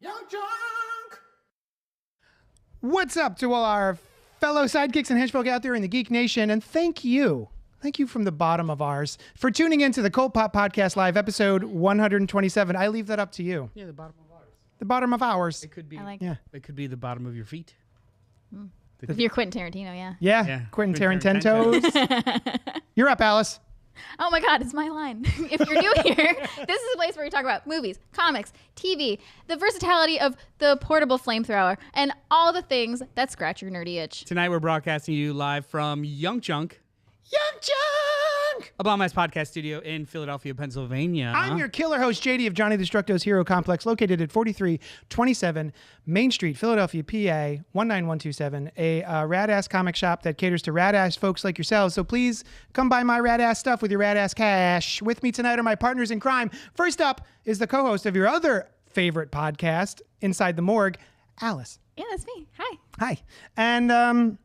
Young Junk! What's up to all our fellow sidekicks and henchfolk out there in the Geek Nation, and thank you from the bottom of ours for tuning into the CultPop Podcast Live, episode 127. I leave that up to you. Yeah, the bottom of ours. The bottom of ours. It could be. It could be the bottom of your feet. If you're Quentin Tarantino, yeah. Yeah. Quentin Tarantentos. You're up, Alice. Oh my God, it's my line. If you're new here, this is a place where we talk about movies, comics, TV, the versatility of the portable flamethrower, and all the things that scratch your nerdy itch. Tonight we're broadcasting you live from Young Junk, a bomb-ass podcast studio in Philadelphia, Pennsylvania. I'm your killer host, JD of Johnny Destructo's Hero Complex, located at 4327 Main Street, Philadelphia, PA, 19127, a rad-ass comic shop that caters to rad-ass folks like yourselves. So please come buy my rad-ass stuff with your rad-ass cash. With me tonight are my partners in crime. First up is the co-host of your other favorite podcast, Inside the Morgue, Alice. Yeah, that's me. Hi. Hi. And,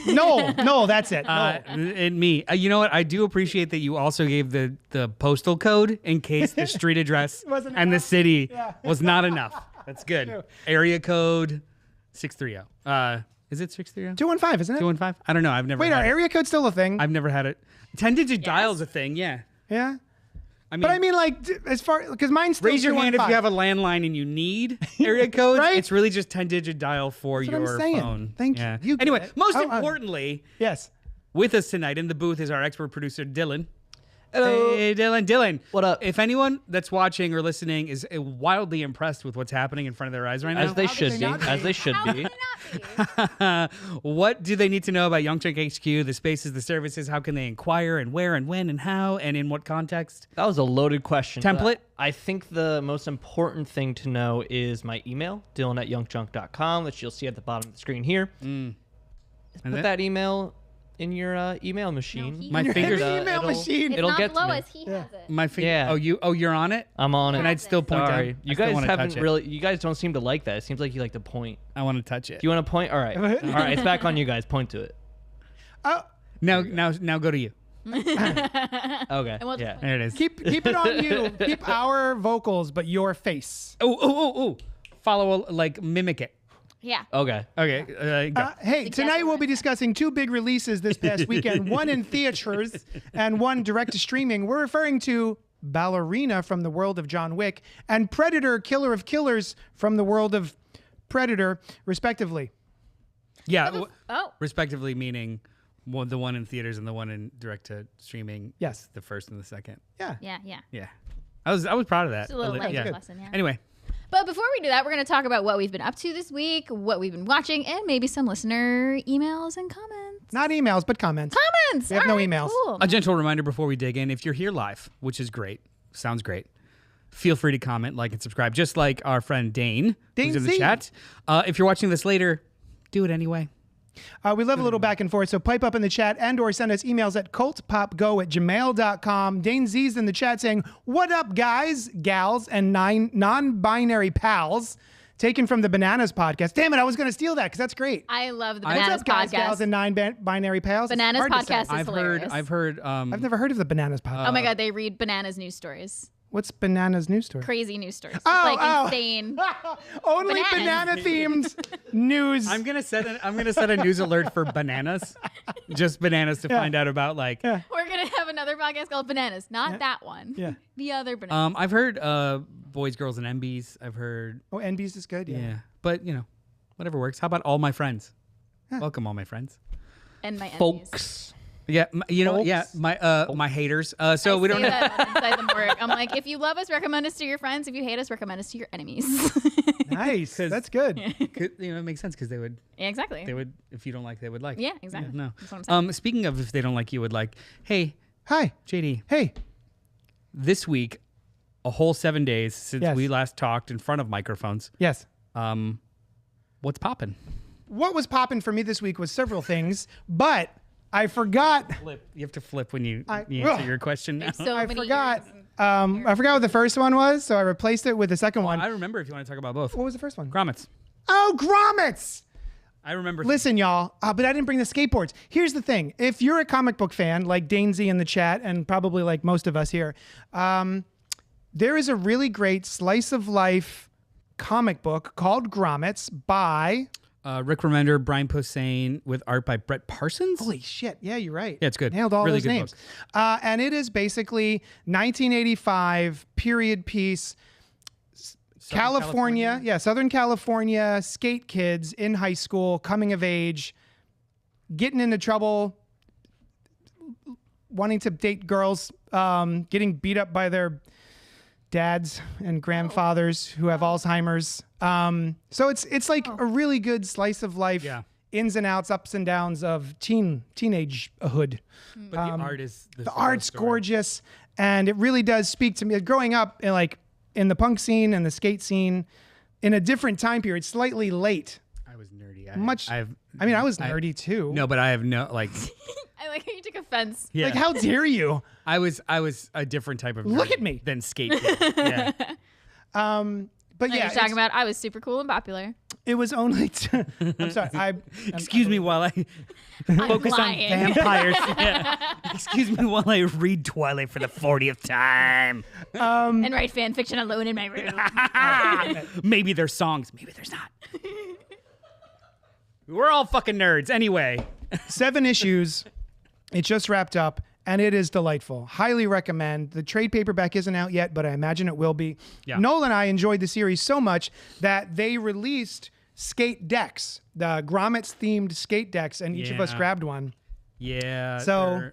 No, that's it. No. And me. You know what? I do appreciate that you also gave the postal code in case the street address and the city was not enough. That's good. True. Area code 630. Is it 630? 215, isn't it? 215? I don't know. I've never Wait, had our it. area code's still a thing? I've never had it. 10-digit dial's a thing, yeah. Yeah? I mean, But I mean, like, as far, because mine's still raise your hand if you 215. have a landline and you need area codes. Right? It's really just 10-digit dial for That's what I'm your saying. phone. Thank yeah. you. You get Anyway, it. most Oh, importantly, Yes. with us tonight in the booth is our expert producer, Dylan. Hello. Hey, Dylan. Dylan. What up? If anyone that's watching or listening is wildly impressed with what's happening in front of their eyes right now, As they How should could be. they not As be? they should How be. can it not be? what do they need to know about Young Junk HQ, the spaces, the services? How can they inquire, and where and when and how and in what context? That was a loaded question. Template? I think the most important thing to know is my email, dylan@youngjunk.com, which you'll see at the bottom of the screen here. And Put then- that email in your email machine. he- My Your fingers. email machine. It's It'll not get to me. Lois. He has it. My finger. Yeah. You're on it. I'm on it. And I'd still point Sorry. down. You I still guys wanna haven't touch it. really. You guys don't seem to like that. It seems like you like to point. I want to touch it. Do you want to point? All right. All right. It's back on you guys. Point to it. Oh, Now go to you. Okay. And we'll just Yeah. point. There it is. keep it on you. Keep our vocals, but your face. Oh. Follow, mimic it. Yeah. Okay. Okay. Go. Hey, tonight we'll be discussing two big releases this past weekend, one in theaters and one direct to streaming. We're referring to Ballerina from the world of John Wick and Predator, Killer of Killers from the world of Predator, respectively. Yeah. Oh. Respectively, meaning the one in theaters and the one in direct to streaming. Yes. The first and the second. Yeah. Yeah. Yeah. I was proud of that. Just a little language yeah. lesson, yeah. Anyway, But before we do that, we're going to talk about what we've been up to this week, what we've been watching, and maybe some listener emails and comments. Not emails, but comments. Comments! We have no All right, emails. Cool. a gentle reminder before we dig in: if you're here live, which is great, sounds great. Feel free to comment, like, and subscribe, just like our friend Dane, who's in the Z. chat. If you're watching this later, do it anyway. We love a little back and forth, so pipe up in the chat and or send us emails at cultpopgo@gmail.com. Dane Z's in the chat saying, "What up, guys, gals, and non-binary pals?" Taken from the Bananas podcast. Damn it, I was going to steal that because that's great. I love the What's Bananas What's up, guys, gals, podcast. and non-binary pals? It's Bananas hard to say. podcast is I've hilarious. heard. I've never heard of the Bananas podcast. Oh my God, they read Bananas news stories. What's Bananas news story? Crazy news stories. Just Oh. insane. Only Bananas. banana-themed news. I'm gonna set a news alert for bananas, just bananas to find out about We're going to have another podcast called Bananas. Not that one. Yeah. The other Bananas. I've heard boys, girls, and MBs. I've heard Oh, NB's is good. yeah, but whatever works. How about all my friends? Welcome, all my friends. And my enemies. Folks. Yeah, Folks. my haters. So we don't. Say that on Inside the Morgue. I'm like, if you love us, recommend us to your friends. If you hate us, recommend us to your enemies. Nice. That's good. It makes sense because they would Exactly. if you don't like, they would like. Yeah, exactly. No. That's what I'm saying. Speaking of if they don't like, you would like. Hey, Hi. JD. Hey. This week, a whole 7 days since Yes. we last talked in front of microphones. Yes. What's poppin'? What was popping for me this week was several things, but I forgot. Flip. You have to flip when you I- answer Ugh. your question now. So I many forgot. years. I forgot what the first one was, so I replaced it with the second one. I remember if you want to talk about both. What was the first one? Grommets. Oh, grommets! I remember. Listen, y'all, but I didn't bring the skateboards. Here's the thing. If you're a comic book fan, like Dane Z in the chat, and probably like most of us here, there is a really great slice of life comic book called Grommets by Rick Remender, Brian Posehn, with art by Brett Parsons. Holy shit. Yeah, you're right. Yeah, it's good. Nailed all Really those good names. book. And it is basically 1985 period piece. California. Yeah, Southern California, skate kids in high school, coming of age, getting into trouble, wanting to date girls, getting beat up by their dads and grandfathers who have Alzheimer's. So it's like a really good slice of life, ins and outs, ups and downs of teenagehood. But the art is the art's gorgeous, and it really does speak to me. Growing up in the punk scene and the skate scene, in a different time period, slightly late. I was nerdy. I was nerdy too. No, but I have no like. I like how you took offense. Yeah. Like, how dare you? I was a different type of. Look nerd at me. Than skate. Kid. Yeah. But Like yeah, you're talking about, I was super cool and popular. it was only. I'm sorry. Excuse me while I focus on lying. vampires. Yeah. Excuse me while I read Twilight for the 40th time. And write fan fiction alone in my room. Maybe there's songs. Maybe there's not. We're all fucking nerds. Anyway. 7 issues. It just wrapped up, and it is delightful. Highly recommend. The trade paperback isn't out yet, but I imagine it will be. Yeah. Noel and I enjoyed the series so much that they released skate decks, the Grommets themed skate decks, and each of us Yeah. grabbed one. Yeah. So-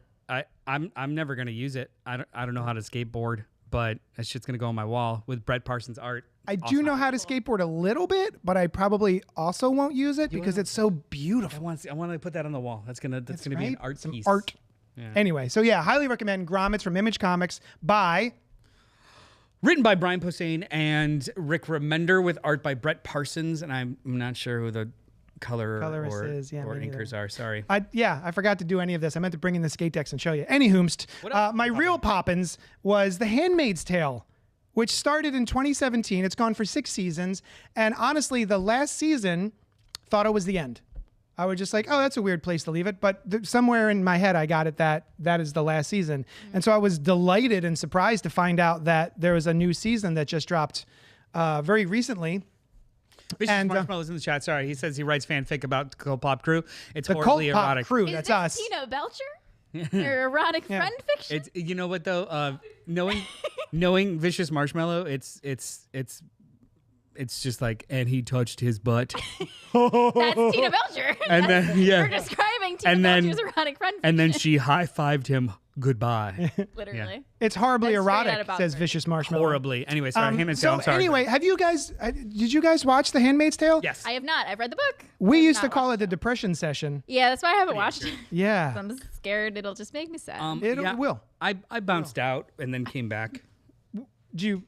I'm never gonna use it. I don't know how to skateboard, but that shit's gonna go on my wall with Brett Parsons' art. I do know how to skateboard a little bit, but I probably also won't use it because it's so beautiful. I want to put that on the wall. That's gonna be an art Some piece. art. Yeah. Anyway, so yeah, highly recommend Grommets from Image Comics by Written by Brian Posehn and Rick Remender with art by Brett Parsons, and I'm not sure who the Colorist or is. Yeah, or me neither. inkers are. Sorry. I forgot to do any of this. I meant to bring in the skate decks and show you. Anyhoomst, my real poppins was The Handmaid's Tale, which started in 2017. It's gone for 6 seasons. And honestly, the last season, thought it was the end. I was just like, oh, that's a weird place to leave it. But somewhere in my head, I got it that is the last season. And so I was delighted and surprised to find out that there was a new season that just dropped very recently. Vicious Marshmallow's in the chat. Sorry, he says he writes fanfic about the CultPop crew. It's The horribly CultPop erotic. crew, Is that's this us. Tina Belcher? Your erotic friend fiction? It's you know what though, knowing Vicious Marshmallow, it's just like, and he touched his butt. That's Tina Belcher. And then You're describing Tina And then- Belcher's erotic friend fiction. And then she high-fived him goodbye. Literally. It's horribly That's straight out erotic, of Bob says Burns. Vicious Marshmallow. Horribly. Anyway, sorry, Handmaid's Tale. So I'm sorry. anyway, have you guys? Did you guys watch The Handmaid's Tale? Yes. I have not. I've read the book. We I have used to not call it watched the depression session. Yeah, that's why I haven't watched it. Yeah. I'm scared it'll just make me sad. It will. I bounced out and then came back. Is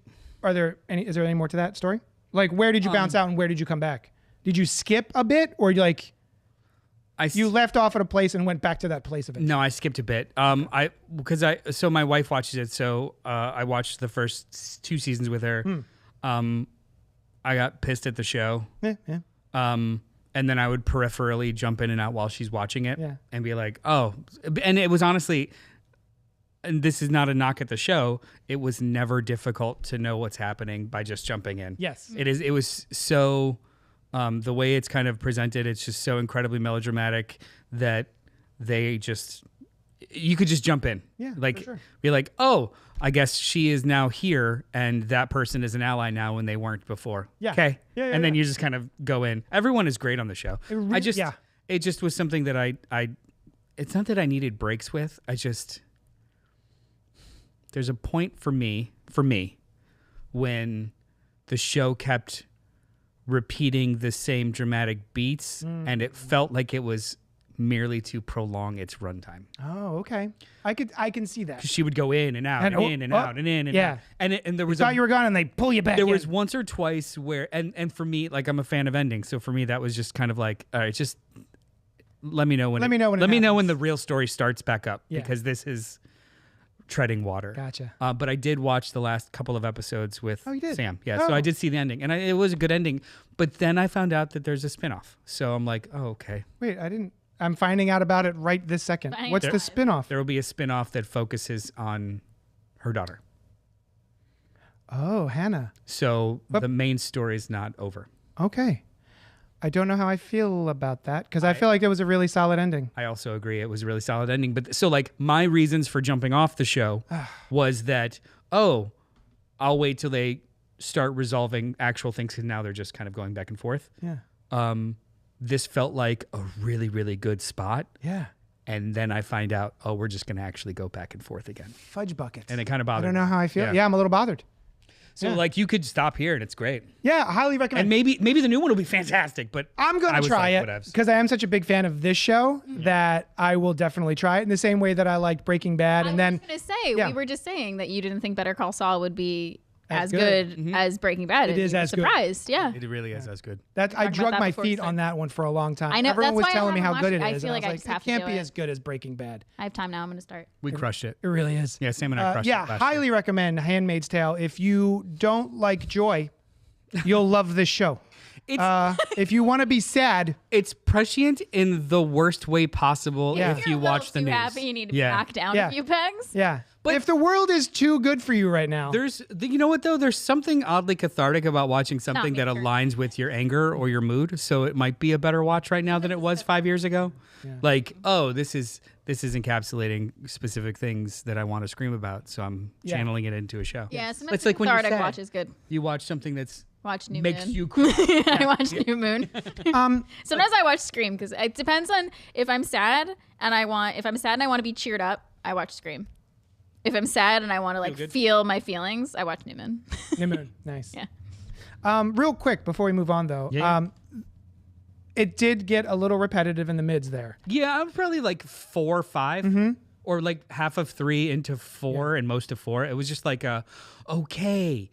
there any more to that story? Like, where did you bounce out and where did you come back? Did you skip a bit, or you left off at a place and went back to that place of it? No, I skipped a bit. So my wife watches it, so I watched the first 2 seasons with her. I got pissed at the show. Yeah. And then I would peripherally jump in and out while she's watching it and be like, oh. And it was honestly, and this is not a knock at the show, it was never difficult to know what's happening by just jumping in. Yes. It was so, the way it's kind of presented, it's just so incredibly melodramatic that you could just jump in. Yeah, like, for sure. be like, oh, I guess she is now here and that person is an ally now when they weren't before. Yeah. Okay. Yeah, and then you just kind of go in. Everyone is great on the show. It just was something that I it's not that I needed breaks with. There's a point for me when the show kept repeating the same dramatic beats and it felt like it was merely to prolong its runtime. Oh, okay. I can see that. She would go in and out and in and out and in and out. And there was thought you were gone and they pull you back. There was once or twice where and for me, like, I'm a fan of endings, so for me that was just kind of like, all right, just let me know when the real story starts back up because this is treading water. Gotcha. But I did watch the last couple of episodes with you did? Sam. Yeah, so I did see the ending, and it was a good ending. But then I found out that there's a spinoff. So I'm like, oh, okay. Wait, I didn't. I'm finding out about it right this second. What's the spinoff? There will be a spinoff that focuses on her daughter. Oh, Hannah. So the main story is not over. Okay. I don't know how I feel about that because I feel like it was a really solid ending. I also agree it was a really solid ending. But so like my reasons for jumping off the show was that, I'll wait till they start resolving actual things because now they're just kind of going back and forth. Yeah. This felt like a really, really good spot. Yeah. And then I find out, we're just going to actually go back and forth again. Fudge buckets. And it kind of bothered I don't know me. how I feel. Yeah, I'm a little bothered. So like you could stop here and it's great. Yeah, I highly recommend. And maybe the new one will be fantastic, but I'm going to try it because I am such a big fan of this show that I will definitely try it in the same way that I liked Breaking Bad. And then I was going to say, we were just saying that you didn't think Better Call Saul would be as good as Breaking Bad. It is as surprised. good. Yeah. It really is as good. I drug my feet on that one for a long time. I know, Everyone was that's why I telling me how haven't good it watched it. is. I feel and like I I was just like, have it to can't do be it. as good as Breaking Bad. I have time now. I'm going to start. We crushed it. It really is. Yeah, Sam and I crushed it last highly year. recommend Handmaid's Tale. If you don't like joy, you'll love this show. If you want to be sad, It's prescient in the worst way possible Yeah. if you watch the too news. happy, you need to knock down Yeah. a few pegs. yeah. But if the world is too good for you right now, You know what though? There's something oddly cathartic about watching something that nature. aligns with your anger or your mood. So it might be a better watch right now than it was 5 years ago. Like, this is encapsulating specific things that I want to scream about. So I'm channeling it into a show. Yeah, sometimes It's like when you're cathartic sad. watch is good. You watch something that's Watch New makes Moon. you cry. I watch New Moon. Sometimes I watch Scream because it depends on if I'm sad and I want to be cheered up, I watch Scream. If I'm sad and I want to feel my feelings, I watch New Moon. New Moon, nice. Yeah. Real quick before we move on though, it did get a little repetitive in the mids there. Yeah, I'm probably like 4 or 5 or like half of 3 into 4 and most of 4. It was just like okay.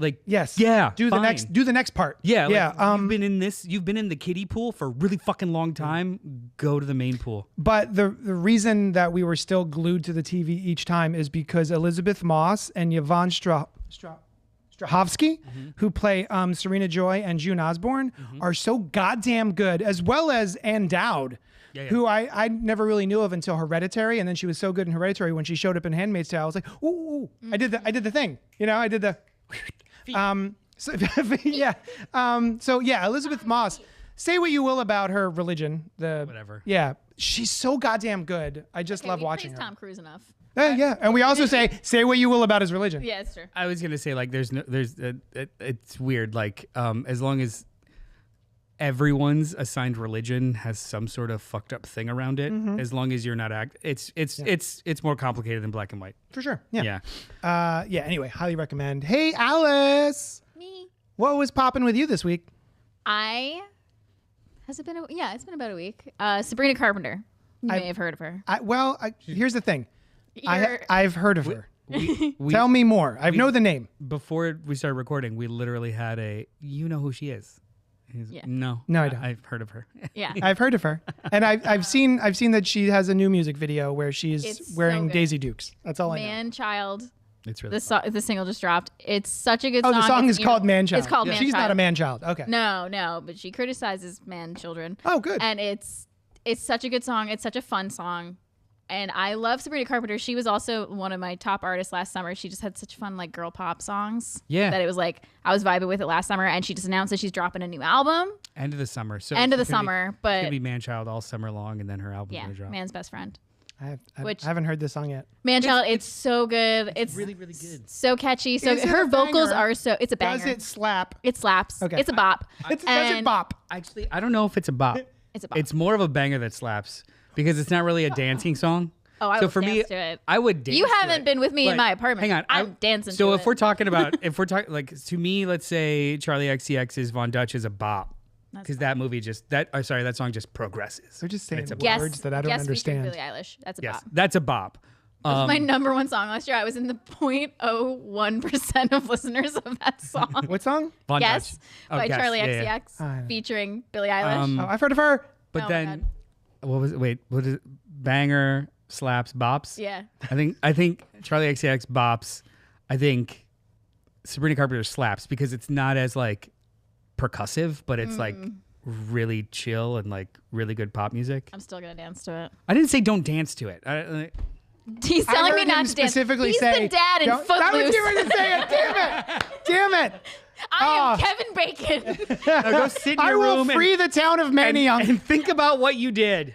Like Yes. yeah, Do fine. the next part. Yeah, Yeah. you've been in this. You've been in the kiddie pool for a really fucking long time. Go to the main pool. But the reason that we were still glued to the TV each time is because Elizabeth Moss and Yvonne Strahovski, who play Serena Joy and June Osborne, are so goddamn good, as well as Ann Dowd. Who I never really knew of until Hereditary, and then she was so good in Hereditary when she showed up in Handmaid's Tale. I was like, ooh, I did the thing, I did the. So Elizabeth Moss. Say what you will about her religion, Whatever. Yeah, she's so goddamn good. I just love watching her. Tom Cruise enough. Yeah, and we also say what you will about his religion. Yeah, it's true. I was gonna say like it's weird like as long as everyone's assigned religion has some sort of fucked up thing around it, as long as you're not it's more complicated than black and white. For sure. Yeah. Yeah. Anyway, highly recommend. Hey, Alice. Me. What was popping with you this week? It's been about a week. Sabrina Carpenter. You may have heard of her. Here's the thing. You're- I've heard of her. We Tell me more. I know the name. before we started recording, we literally had you know who she is. Yeah. No, I don't. I've heard of her. Yeah. I've heard of her, and I've seen that she has a new music video where she's It's wearing so good. Daisy Dukes. That's all I know. Man Child. It's really The single just dropped. It's such a good Oh, song. the song It's, is called Man Child. It's called Man She's Child. not a man child. Okay. No, but she criticizes man children. Oh, good. And it's such a good song. It's such a fun song. And I love Sabrina Carpenter. She was also one of my top artists last summer. She just had such fun like girl pop songs. Yeah. That it was like I was vibing with it last summer, and she just announced that she's dropping a new album. end of the summer. So End of the it's gonna summer, be, but it's gonna be Man-Child all summer long, and then her album's yeah, gonna drop. Man's Best Friend. I Which- haven't heard this song yet. Man Child, it's so good. It's really, really good. so catchy. So Is it her a vocals banger? are so. It's a banger. Does it slap? It slaps. Okay. It's a bop. Does it And- bop? Actually, I don't know if it's a bop. It's a bop. It's more of a banger that slaps because it's not really a dancing song. Oh, I so would for me, dance to it. I would dance. You to haven't it. been with me in Like, my apartment. Hang on, I'm dancing So to if it. we're talking like to me, let's say Charlie XCX's Von Dutch is a bop because that movie that song just progresses. They're just saying It's a Guess, words that I don't Guess understand. featuring Billie Eilish. That's a Yes, bop. that's a bop. That was my number one song last year. I was in the 0.01% of listeners of that song. What song? Von Guess Dutch. Oh, by Guess, Charlie yeah, XCX yeah. featuring Billie Eilish. Oh, I've heard of her. But Oh my then, what was it? Wait, what is it? Banger slaps bops? Yeah. I think Charlie XCX bops. I think Sabrina Carpenter slaps because it's not as like percussive, but it's like really chill and like really good pop music. I'm still going to dance to it. I didn't say don't dance to it. He's telling me not to dance. Specifically He's say, the dad in Footloose. I was going to say it. Damn it. I am Kevin Bacon. Now go sit in I your will room free the town of Manioc. and think about what you did.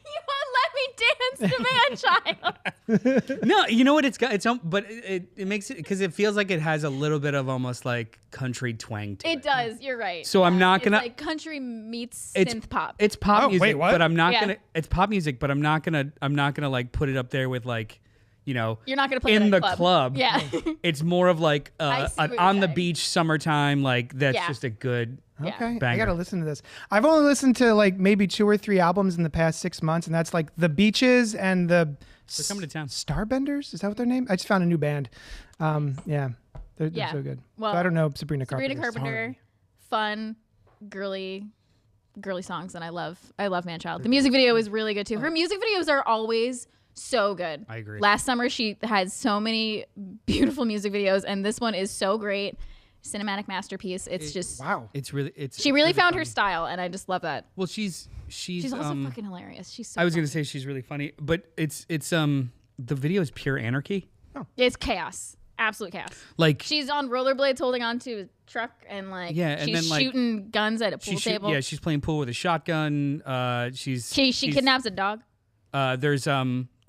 You won't let me dance to Man-Child. No, you know what it's got? But it makes it because it feels like it has a little bit of almost like country twang to it. It does. You're right. So I'm not gonna. It's like country meets synth pop. It's pop music, wait, what? but I'm not gonna. It's pop music, but I'm not gonna like put it up there with like, you know, You're not gonna play in that the at a club. Yeah. It's more of like I see an what on you're the saying. beach summertime. Like that's Yeah. just a good. Yeah. Okay, I Banger. gotta listen to this. I've only listened to like maybe 2 or 3 albums in the past 6 months, and that's like the Beaches and the They're coming to town. Starbenders. Is that what their name? I just found a new band. Yeah, they're Yeah. so good. Well, So I don't know Sabrina Carpenter. Sabrina Carpenter, fun, girly songs, and I love Man-Child. The music video is really good too. Her music videos are always so good. I agree. Last summer she had so many beautiful music videos, and this one is so great. Cinematic masterpiece. It's just Wow. It's really. she really found her style, and I just love that. Well, she's She's also fucking hilarious. She's so I was funny. gonna say she's really funny, but it's the video is pure anarchy. It's chaos. Absolute chaos. Like She's on rollerblades holding on to a truck, and like Yeah, and she's then, like, shooting guns at a pool table. she's playing pool with a shotgun. She She's kidnaps a dog.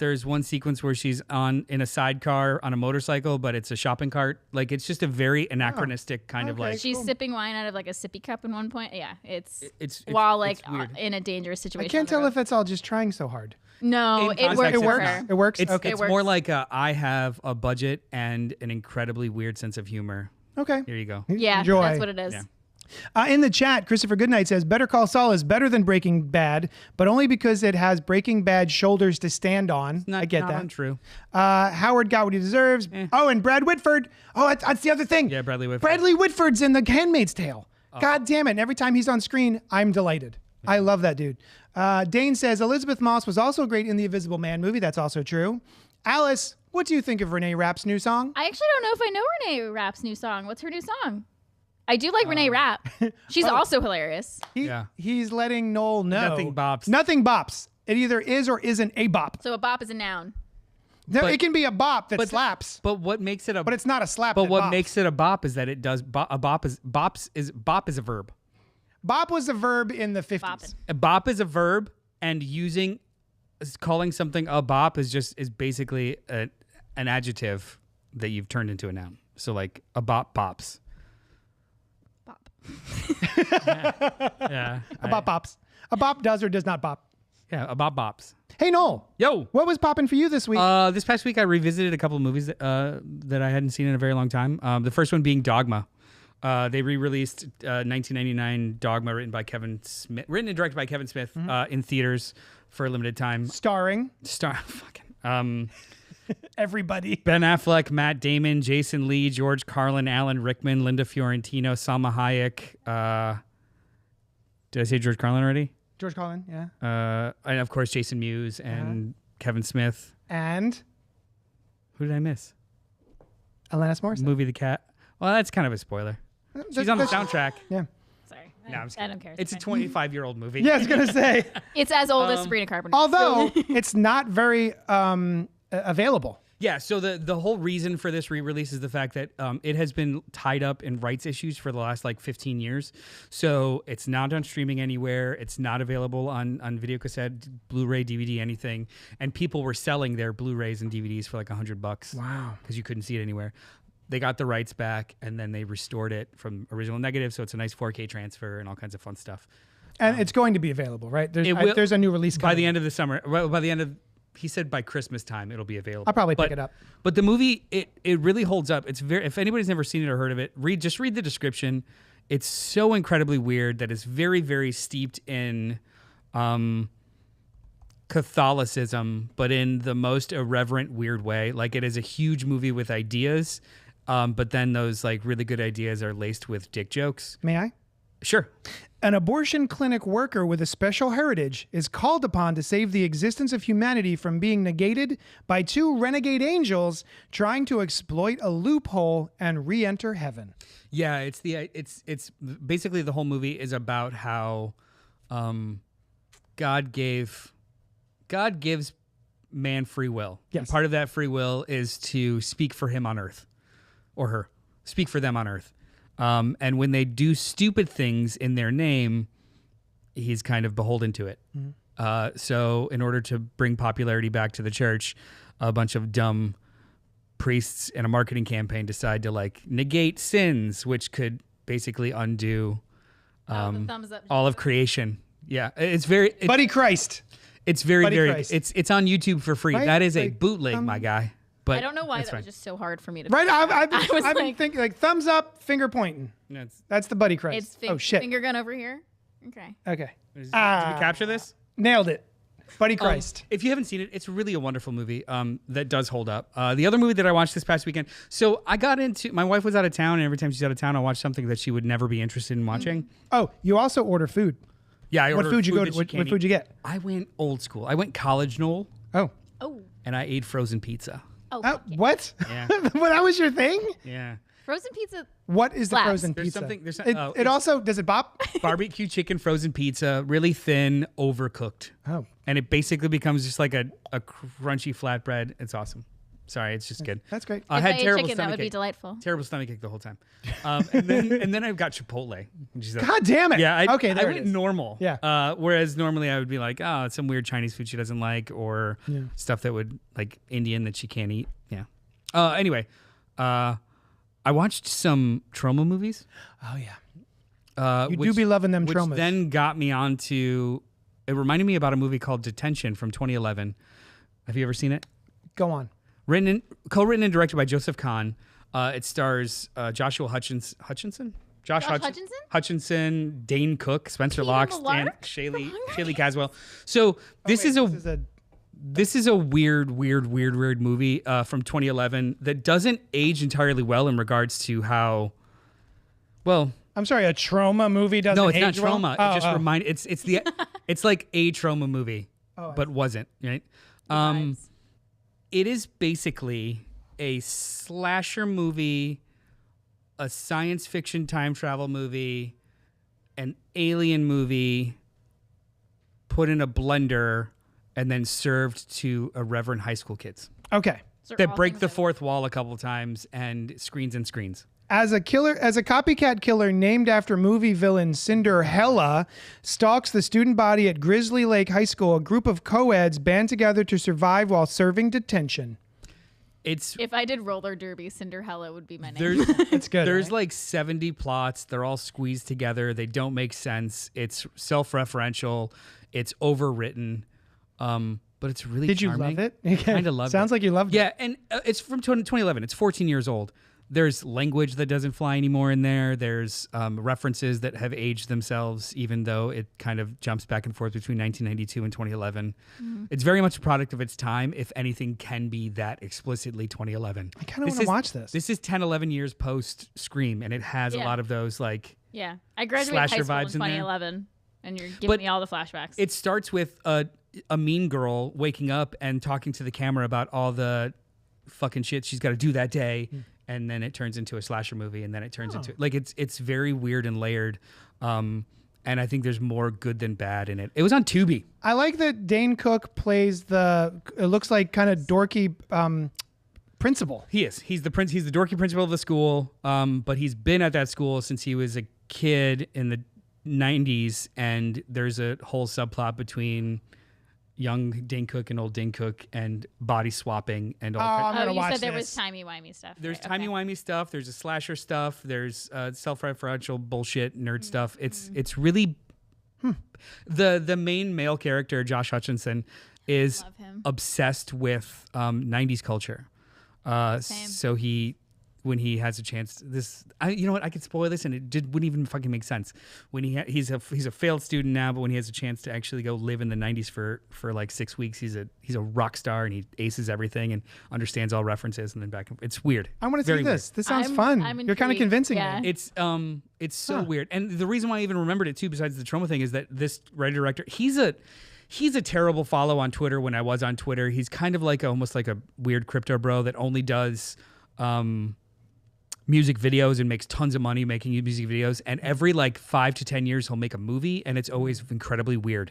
There's one sequence where she's in a sidecar on a motorcycle, but it's a shopping cart. Like it's just a very anachronistic kind of Okay. like. She's sipping wine out of like a sippy cup in one point. Yeah, it's it's while like weird. in a dangerous situation. I can't on the tell road. if it's all just trying so hard. No, In it context, works. it's for not. her. It works. It's Okay. it's works. more like I have a budget and an incredibly weird sense of humor. Okay. Here you go. Yeah, Enjoy. that's what it is. Yeah. In the chat, Christopher Goodnight says, Better Call Saul is better than Breaking Bad, but only because it has Breaking Bad shoulders to stand on. I get not that. untrue. Howard got what he deserves. Oh, and Brad Whitford. Oh, that's the other thing. Yeah, Bradley Whitford. Bradley Whitford's in The Handmaid's Tale. God damn it. And every time he's on screen, I'm delighted. I love that dude. Dane says, Elizabeth Moss was also great in The Invisible Man movie. That's also true. Alice, what do you think of Renee Rapp's new song? I actually don't know if I know Renee Rapp's new song. What's her new song? I do like Renee Rapp. She's also hilarious. He's letting Noel know. Nothing bops. Nothing bops. It either is or isn't a bop. So a bop is a noun. No, But- it can be a bop that slaps, But what makes it a but it's not a slap. But that what bops. makes it a bop is that it does a bop is a verb. Bop was a verb in the 50s. Bopping. A bop is a verb, and calling something a bop is basically an adjective that you've turned into a noun. So like a bop bops. Bop. Yeah. A bop bops. A bop does or does not bop. Yeah, a bop bops. Hey, Noel. Yo. What was popping for you this week? This past week I revisited a couple of movies that I hadn't seen in a very long time. The first one being Dogma. They re-released 1999 Dogma, written and directed by Kevin Smith, in theaters for a limited time. Starring everybody. Ben Affleck, Matt Damon, Jason Lee, George Carlin, Alan Rickman, Linda Fiorentino, Salma Hayek. Did I say George Carlin already? George Carlin, yeah. And of course Jason Mewes and Kevin Smith. And Who did I miss? Alanis Morissette. Movie The Cat. Well, that's kind of a spoiler. She's on the soundtrack. Yeah. Sorry. No, I'm just I kidding. don't care. It's a fine. 25-year-old movie. Yeah, I was going to say. It's as old as Sabrina Carpenter. Although it's not very available. Yeah, so the whole reason for this re-release is the fact that it has been tied up in rights issues for the last 15 years. So it's not on streaming anywhere. It's not available on video cassette, Blu-ray, DVD, anything. And people were selling their Blu-rays and DVDs for $100. Wow. Because you couldn't see it anywhere. They got the rights back, and then they restored it from original negative, so it's a nice 4K transfer and all kinds of fun stuff. And it's going to be available, right? There's a new release coming. By the end of the summer. By the end of... He said by Christmas time it'll be available. I'll probably pick it up. But the movie, it really holds up. It's if anybody's never seen it or heard of it, read the description. It's so incredibly weird that it's very, very steeped in Catholicism, but in the most irreverent, weird way. Like it is a huge movie with ideas, but then those really good ideas are laced with dick jokes. May I? Sure. An abortion clinic worker with a special heritage is called upon to save the existence of humanity from being negated by two renegade angels trying to exploit a loophole and re-enter heaven. Yeah, it's basically the whole movie is about how God gives man free will. Yes. And part of that free will is to speak for him on earth, or her, speak for them on earth. And when they do stupid things in their name, he's kind of beholden to it. So in order to bring popularity back to the church, a bunch of dumb priests in a marketing campaign decide to like negate sins, which could basically undo all of creation. Yeah, it's very Buddy Christ. It's very Buddy very. Christ. It's on YouTube for free. Right? That is a Like, bootleg, my guy. But I don't know why that's that was fine. just so hard for me to. Right, I've was been like- thinking like thumbs up, finger pointing. That's the Buddy Christ. It's oh shit. finger gun over here. Okay. Okay, Did we capture this? nailed it. Buddy Christ. If you haven't seen it, it's really a wonderful movie that does hold up. The other movie that I watched this past weekend, so I got into, my wife was out of town, and every time she's out of town, I'll watch something that she would never be interested in watching. Oh, you also order food. Yeah, I What ordered food you go that to? she What can't food eat. you get? I went old school. I went college Noel, Oh, Oh. and I ate frozen pizza. Oh. what? Yeah. Well, that was your thing? Yeah. Frozen pizza. What is the Slaps. frozen There's pizza? something- there's some- it oh, it it's- also does it bop? Barbecue chicken frozen pizza, really thin, overcooked. Oh, And it basically becomes just like a crunchy flatbread. It's awesome. Sorry, it's just good. that's great. I If had I ate terrible chicken, that stomach would be ache. delightful. Terrible stomach ache the whole time. And then I've got Chipotle. Which is God damn it. Yeah, I Okay, there it went is. normal. Yeah. Whereas normally I would be like, oh, it's some weird Chinese food she doesn't like, or stuff that would, like Indian that she can't eat. Yeah. Anyway, I watched some trauma movies. Oh yeah. You do which- be loving them which traumas. then got me onto. It reminded me about a movie called Detention from 2011. Have you ever seen it? Go on. Co-written and directed by Joseph Kahn. It stars Joshua Hutchinson. Josh Hutchinson? Hutchinson, Dane Cook, Spencer Peter Locke, Malark? and Shaylee Caswell. So this is a weird movie from 2011 that doesn't age entirely well in regards to how. Well, I'm sorry, a trauma movie doesn't no, it's not age well? trauma. Oh, It just it's like a trauma movie, but wasn't, right? Vibes. It is basically a slasher movie, a science fiction time travel movie, an alien movie put in a blender and then served to irreverent high school kids Okay. So that all break things the that- fourth wall a couple times and screens and screens. As a copycat killer named after movie villain Cinderella stalks the student body at Grizzly Lake High School, a group of co-eds band together to survive while serving detention. If I did roller derby, Cinderella would be my name. There's It's good. there's right? like 70 plots. They're all squeezed together. They don't make sense. It's self-referential. It's overwritten. But it's really Did you charming. love it? Kind of loved it. Sounds like you loved it. Yeah, and it's from 2011. It's 14 years old. There's language that doesn't fly anymore in there. There's references that have aged themselves, even though it kind of jumps back and forth between 1992 and 2011. It's very much a product of its time, if anything can be that explicitly 2011. I kind of want to watch this. This is 10, 11 years post Scream, and it has a Yeah. lot of those, like, Yeah. I graduated Slasher high vibes school in in there. 2011, and you're giving But me all the flashbacks. it starts with a mean girl waking up and talking to the camera about all the fucking shit she's got to do that day, and then it turns into a slasher movie, and then it turns into like it's very weird and layered, and I think there's more good than bad in it. It was on Tubi. I like that Dane Cook plays it looks like kind of dorky principal. He is. He's the dorky principal of the school, but he's been at that school since he was a kid in the 90s, and there's a whole subplot between young Dane Cook and old Dane Cook and body swapping and all I'm oh, gonna you watch said there this. was timey-wimey stuff. There's right, okay. timey-wimey stuff. There's a slasher stuff. There's self-referential bullshit nerd stuff. It's really the main male character, Josh Hutchinson, is Love him. obsessed with 90s culture. Same. So when he has a chance, you know what, I could spoil this and wouldn't even fucking make sense. When he's a failed student now, but when he has a chance to actually go live in the 90s for like 6 weeks, he's a rock star and he aces everything and understands all references and then back. It's weird. I want to Very see this. weird. This sounds I'm fun. You're kind of intrigued. convincing Yeah. me. It's so weird. And the reason why I even remembered it too, besides the trauma thing, is that this writer director, he's a terrible follow on Twitter. When I was on Twitter, he's kind of like almost like a weird crypto bro that only does music videos and makes tons of money making music videos. And every like 5 to 10 years, he'll make a movie, and it's always incredibly weird.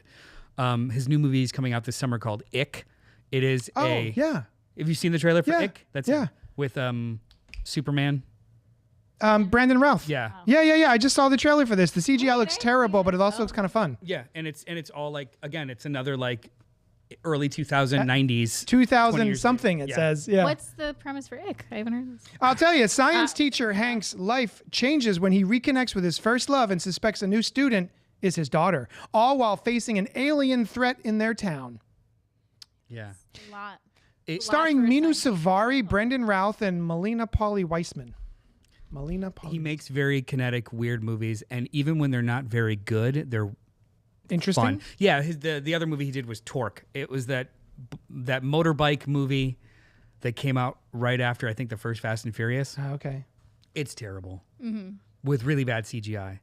His new movie is coming out this summer called Ick. It is yeah. Have you seen the trailer for Yeah. Ick? That's Yeah. it. With Superman. Brandon Routh. Yeah. Yeah. I just saw the trailer for this. The CGI looks terrible, but it also looks kind of fun. Yeah, and it's all like, again, it's another like early 2090s. 2000 something it says. Yeah. What's the premise for Ick? I haven't heard of this. I'll tell you, science teacher Hank's life changes when he reconnects with his first love and suspects a new student is his daughter, all while facing an alien threat in their town. Yeah. A lot. Starring Minu Savari, Brendan Routh, and Melina Polly Weissman. He makes very kinetic, weird movies, and even when they're not very good, they're interesting. Fun. Yeah, the other movie he did was Torque. It was that motorbike movie that came out right after, I think, the first Fast and Furious. Oh, okay. It's terrible with really bad CGI.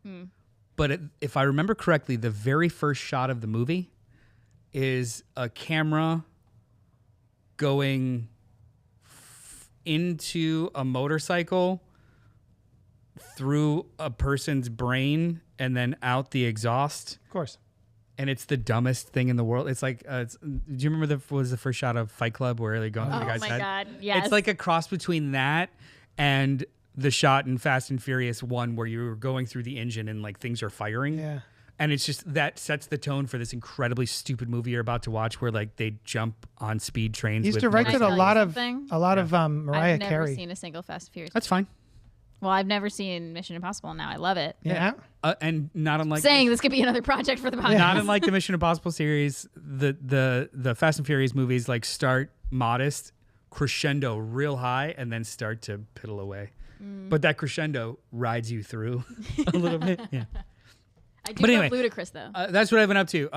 But if I remember correctly, the very first shot of the movie is a camera going into a motorcycle through a person's brain and then out the exhaust. Of course. And it's the dumbest thing in the world. It's like, do you remember was the first shot of Fight Club where they go on the guy's head? Oh my God, yes. It's like a cross between that and the shot in Fast and Furious 1 where you're going through the engine and like things are firing. Yeah. And it's just, that sets the tone for this incredibly stupid movie you're about to watch where like they jump on speed trains. He's directed a lot of Mariah I've never Carey. seen a single Fast and Furious. That's fine. Well, I've never seen Mission Impossible, and now I love it. Yeah. And not unlike Saying this could be another project for the podcast. Not unlike the Mission Impossible series, the Fast and Furious movies like start modest, crescendo real high, and then start to piddle away. But that crescendo rides you through a little bit. Yeah. I do love Ludacris, though. That's what I've been up to.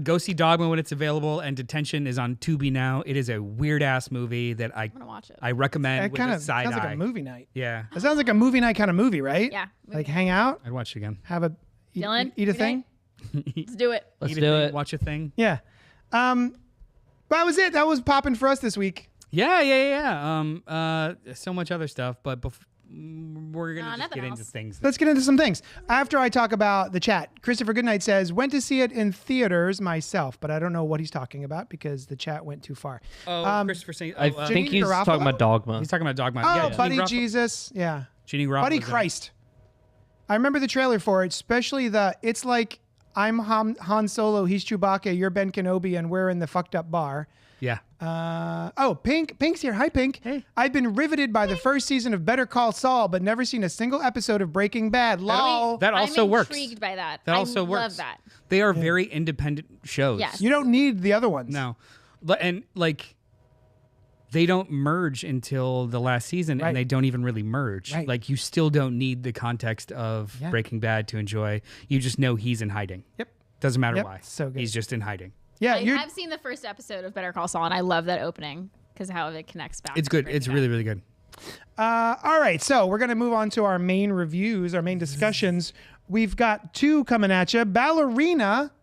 Go see Dogma when it's available, and Detention is on Tubi now. It is a weird-ass movie that I want to watch it. I recommend with a side sounds eye. like a movie night. Yeah. It sounds like a movie night kind of movie, right? Yeah. Like hang out, I'd watch it again. have a Dylan, eat a thing. Let's do it. Let's do it. Watch a thing. Yeah. That was it. That was popping for us this week. Yeah. So much other stuff, but we're gonna just get into things. Let's get into some things. After I talk about the chat, Christopher Goodnight says, went to see it in theaters myself, but I don't know what he's talking about because the chat went too far. Christopher saying, I think he's talking about Dogma. He's talking about Dogma. Oh, Yeah, Buddy Jesus. Yeah. Jeannie Garofalo Buddy was in it. Christ. I remember the trailer for it, especially it's like I'm Han Solo, he's Chewbacca, you're Ben Kenobi, and we're in the fucked up bar. Yeah. Pink's here. Hi, Pink. Hey. I've been riveted by the first season of Better Call Saul, but never seen a single episode of Breaking Bad. Lol. That also I'm works. intrigued by that. That also I works. love that. They are very independent shows. Yes. You don't need the other ones. No. And like they don't merge until the last season, Right. and they don't even really merge. Right. Like you still don't need the context of Breaking Bad to enjoy. You just know he's in hiding. Yep. Doesn't matter Yep. why. So good. He's just in hiding. Yeah, I've seen the first episode of Better Call Saul, and I love that opening because how it connects back. It's to good. Breaking It's Bad. really, really good. all right. So we're going to move on to our main reviews, our main discussions. We've got two coming at you. Ballerina.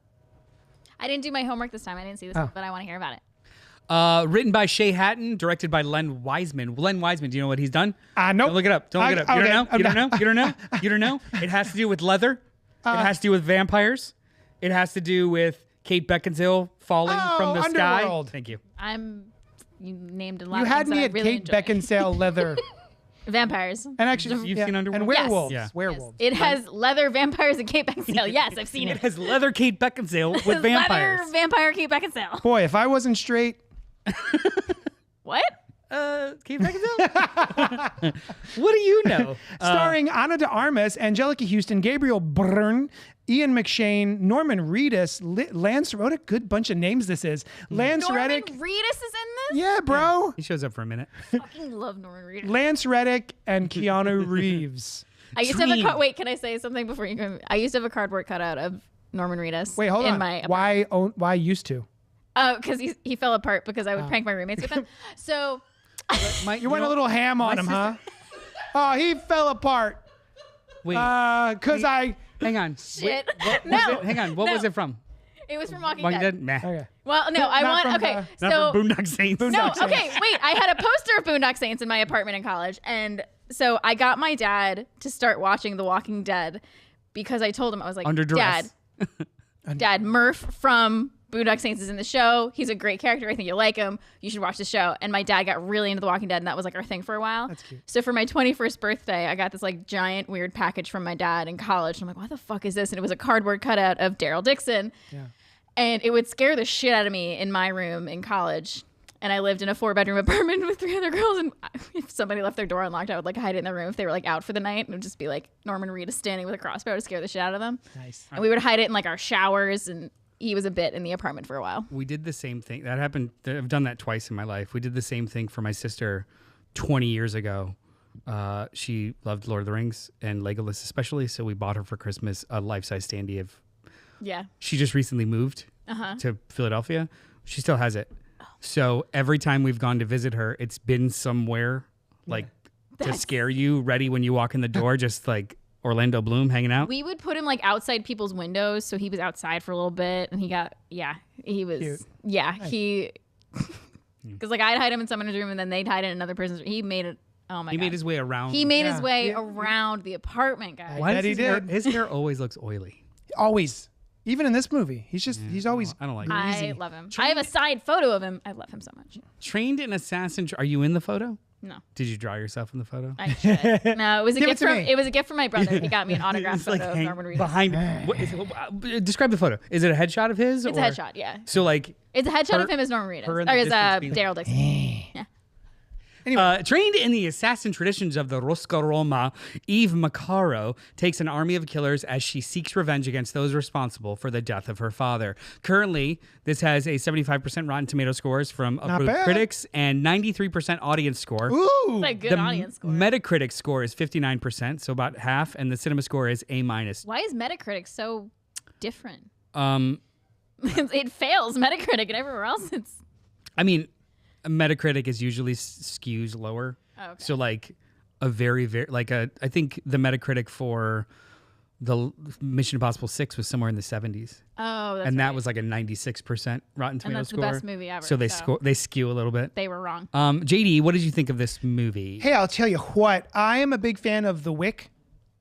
I didn't do my homework this time. I didn't see this, Oh. but I want to hear about it. Written by Shay Hatton, directed by Len Wiseman. Len Wiseman, do you know what he's done? Nope. Don't look it up. Don't look it up. You okay. don't know? You don't know? You don't know? You don't know? It has to do with leather. It has to do with vampires. It has to do with Kate Beckinsale falling from the Underworld. sky. Thank you. You named a lot You of had things me that I at really Kate enjoy. Beckinsale leather. Vampires. And actually, You've seen Underworld? And werewolves. Yes. Werewolves. It has leather vampires and Kate Beckinsale. Yes, I've seen It it. has leather Kate Beckinsale with vampires. Leather vampire Kate Beckinsale. Boy, if I wasn't straight, What? Kate Beckinsale? What do you know? starring Ana de Armas, Angelica Houston, Gabriel Byrne, Ian McShane, Norman Reedus, Lance. What a good bunch of names this is. Lance Norman Reddick. Reedus is in this? Yeah, bro. He shows up for a minute. I fucking love Norman Reedus. Lance Reddick and Keanu Reeves. I used to have a wait, can I say something before you go? I used to have a cardboard cutout of Norman Reedus. Wait, hold in on. My Why used to? because he fell apart because I would prank my roommates with him. So You went a little ham on him, huh? Oh, he fell apart. Wait, Cause I. hang on. shit. What no, was it? Hang on. What no. was it from? It was from Walking Walking Dead. Dead? Meh. Okay. Well, no, I Not want. from, Okay, Not so from Boondock Saints. no, Boondock Saints. okay, wait. I had a poster of Boondock Saints in my apartment in college, and so I got my dad to start watching The Walking Dead because I told him I was like, Under duress. Dad, Murph from Boondock Saints is in the show. He's a great character. I think you'll like him. You should watch the show. And my dad got really into The Walking Dead, and that was like our thing for a while. That's cute. So for my 21st birthday, I got this like giant weird package from my dad in college. And I'm like, what the fuck is this? And it was a cardboard cutout of Daryl Dixon. Yeah. And it would scare the shit out of me in my room in college. And I lived in a 4-bedroom apartment with 3 other girls. And if somebody left their door unlocked, I would like hide it in the room if they were like out for the night. And it would just be like Norman Reedus standing with a crossbow to scare the shit out of them. Nice. And we would hide it in like our showers. And he was a bit in the apartment for a while. We did the same thing. That happened. I've done that twice in my life. We did the same thing for my sister 20 years ago. She loved Lord of the Rings and Legolas especially. So we bought her for Christmas a life-size standee of. Yeah. She just recently moved to Philadelphia. She still has it. So every time we've gone to visit her, it's been somewhere like to scare you, ready when you walk in the door, just like Orlando Bloom hanging out. We would put him like outside people's windows, so he was outside for a little bit, and he was Cute. he because like I'd hide him in someone's room, and then they'd hide it in another person's room. He made it. Oh my god! He made his way around. He made his way around the apartment, guys. Why bet does he did. his hair always looks oily? Always. Even in this movie, he's always. I don't like. I love him. I have a side photo of him. I love him so much. Trained in assassin. Are you in the photo? No, Did you draw yourself in the photo? I should. No, it was a Give it gift to from. me. It was a gift from my brother. He got me an autographed It's like photo of Norman Reedus. behind. Describe the photo. Is it a headshot of his? It's or? a headshot. Yeah, So like it's a headshot her- of him as Norman Reedus, her in or the as distance being- Daryl Dixon. Yeah. Trained in the assassin traditions of the Rosca Roma, Eve Macaro takes an army of killers as she seeks revenge against those responsible for the death of her father. Currently, this has a 75% Rotten Tomato scores from approved bad. critics and 93% audience score. Ooh. It's a good audience score. Metacritic score is 59%, so about half, and the cinema score is A-. Why is Metacritic so different? Um, It fails Metacritic, and everywhere else it's. I mean, Metacritic is usually skews lower. Oh, okay. So like a very like I think the Metacritic for the Mission Impossible 6 was somewhere in the 70s. Oh, that's and that right. was like a 96% Rotten Tomato that's the score. best movie ever, So they so. they skew a little bit. They were wrong. JD, what did you think of this movie? Hey, I'll tell you what. I am a big fan of The Wick.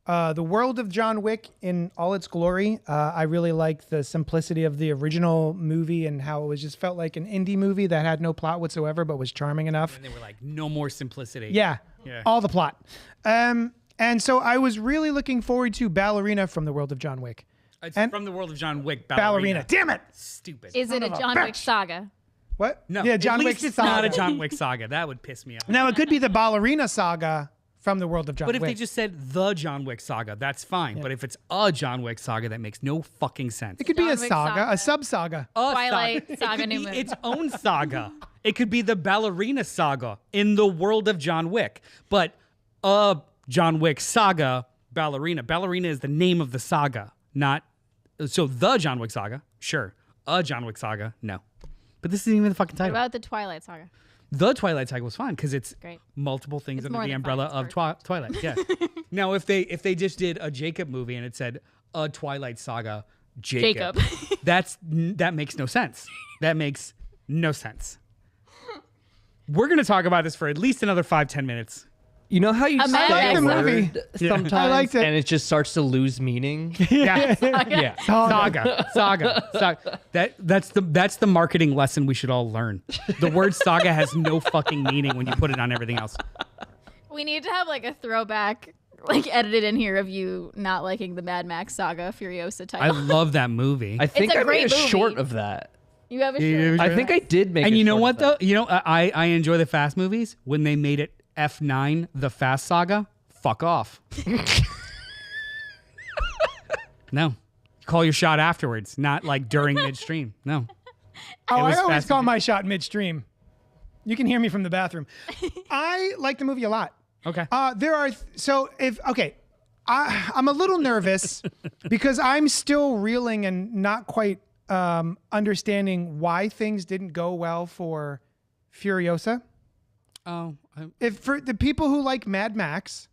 The world of John Wick in all its glory. I really like the simplicity of the original movie and how it was just felt like an indie movie that had no plot whatsoever but was charming enough. And they were like, no more simplicity. Yeah, Yeah. all the plot. And so I was really looking forward to Ballerina from the world of John Wick. It's And- from the world of John Wick. Ballerina. Damn it! Stupid. Is it a of a John Wick bitch. saga? What? No, Yeah, John at Wick least it's saga. not a John Wick saga. That would piss me off. Now it could be the Ballerina saga from the world of John But if Wick. they just said the John Wick saga, that's fine. But if it's a John Wick saga, that makes no fucking sense. It could be John a Wick saga, saga. a sub-saga. A Twilight It Saga could New be Moon. its own saga. It could be the Ballerina saga in the world of John Wick. But a John Wick saga, Ballerina. Ballerina is the name of the saga, not... So the John Wick saga, sure. A John Wick saga, no. But this isn't even the fucking What title. about the Twilight Saga? The Twilight Saga was fine because it's Great. multiple things It's under more the than umbrella fine, of it's Twilight. Yeah. Now, if they just did a Jacob movie and it said a Twilight Saga, Jacob, that makes no sense. That makes no sense. We're gonna talk about this for at least another 5-10 minutes. You know how you I say like a the movie. word sometimes I liked it. and it just starts to lose meaning? Yeah. Yeah. Saga. Saga. That's the marketing lesson we should all learn. The word saga has no fucking meaning when you put it on everything else. We need to have like a throwback, like edited in here of you not liking the Mad Max Saga Furiosa I title. love that movie. I think a I great made a movie. short of that. You have a You- shirt. I think I did make And a you know short what of though? that. You know, I enjoy the Fast movies. When they made it F9, the Fast Saga, fuck off. No. Call your shot afterwards, not like during midstream. No. Oh, It was I always Fast call and my shot midstream. You can hear me from the bathroom. I like the movie a lot. Okay. I'm a little nervous because I'm still reeling and not quite understanding why things didn't go well for Furiosa. Oh, If for the people who like Mad Max,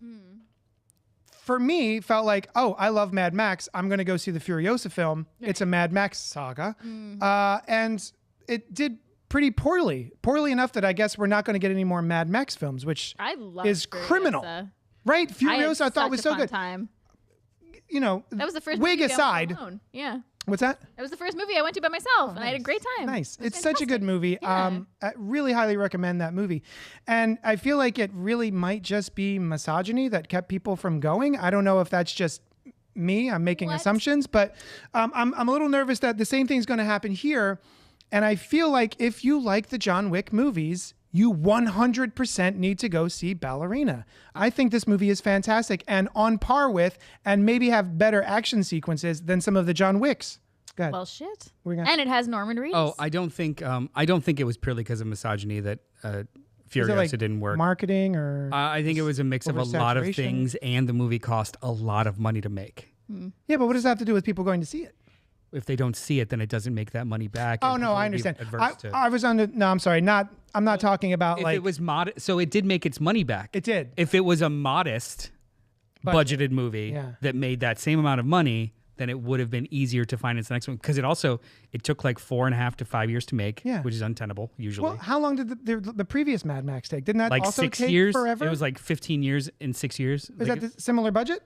for me felt like, oh, I love Mad Max. I'm going to go see the Furiosa film. It's a Mad Max saga, and it did pretty poorly enough that I guess we're not going to get any more Mad Max films, which I love is criminal. Furiosa. Right? I had Furiosa I thought was such a so fun good. Time. You know, That was the first wig movie I watched aside, alone. Yeah. What's that? It was the first movie I went to by myself, and I had a great time. Nice. It was It's such a good movie. Yeah. I really highly recommend that movie. And I feel like it really might just be misogyny that kept people from going. I don't know if that's just me. I'm making assumptions, but I'm a little nervous that the same thing's going to happen here. And I feel like if you like the John Wick movies, you 100% need to go see Ballerina. I think this movie is fantastic and on par with, and maybe have better action sequences than some of the John Wicks. Go ahead. Well, shit. And it has Norman Reedus. Oh, I don't think it was purely because of misogyny that Furiosa didn't work. Marketing or I think it was a mix of a lot of things, and the movie cost a lot of money to make. Yeah, but what does that have to do with people going to see it? If they don't see it, then it doesn't make that money back. Oh no, I understand. I was on the I'm sorry, I'm not talking about if like it was modest. So it did make its money back. It did. If it was a modest budgeted movie that made that same amount of money, then it would have been easier to finance the next one, because it took like 4.5 to 5 years to make, which is untenable usually. Well, how long did the previous Mad Max take? Didn't that like also 6 take years? forever? It was like 15 years in 6 years. Is that the similar budget?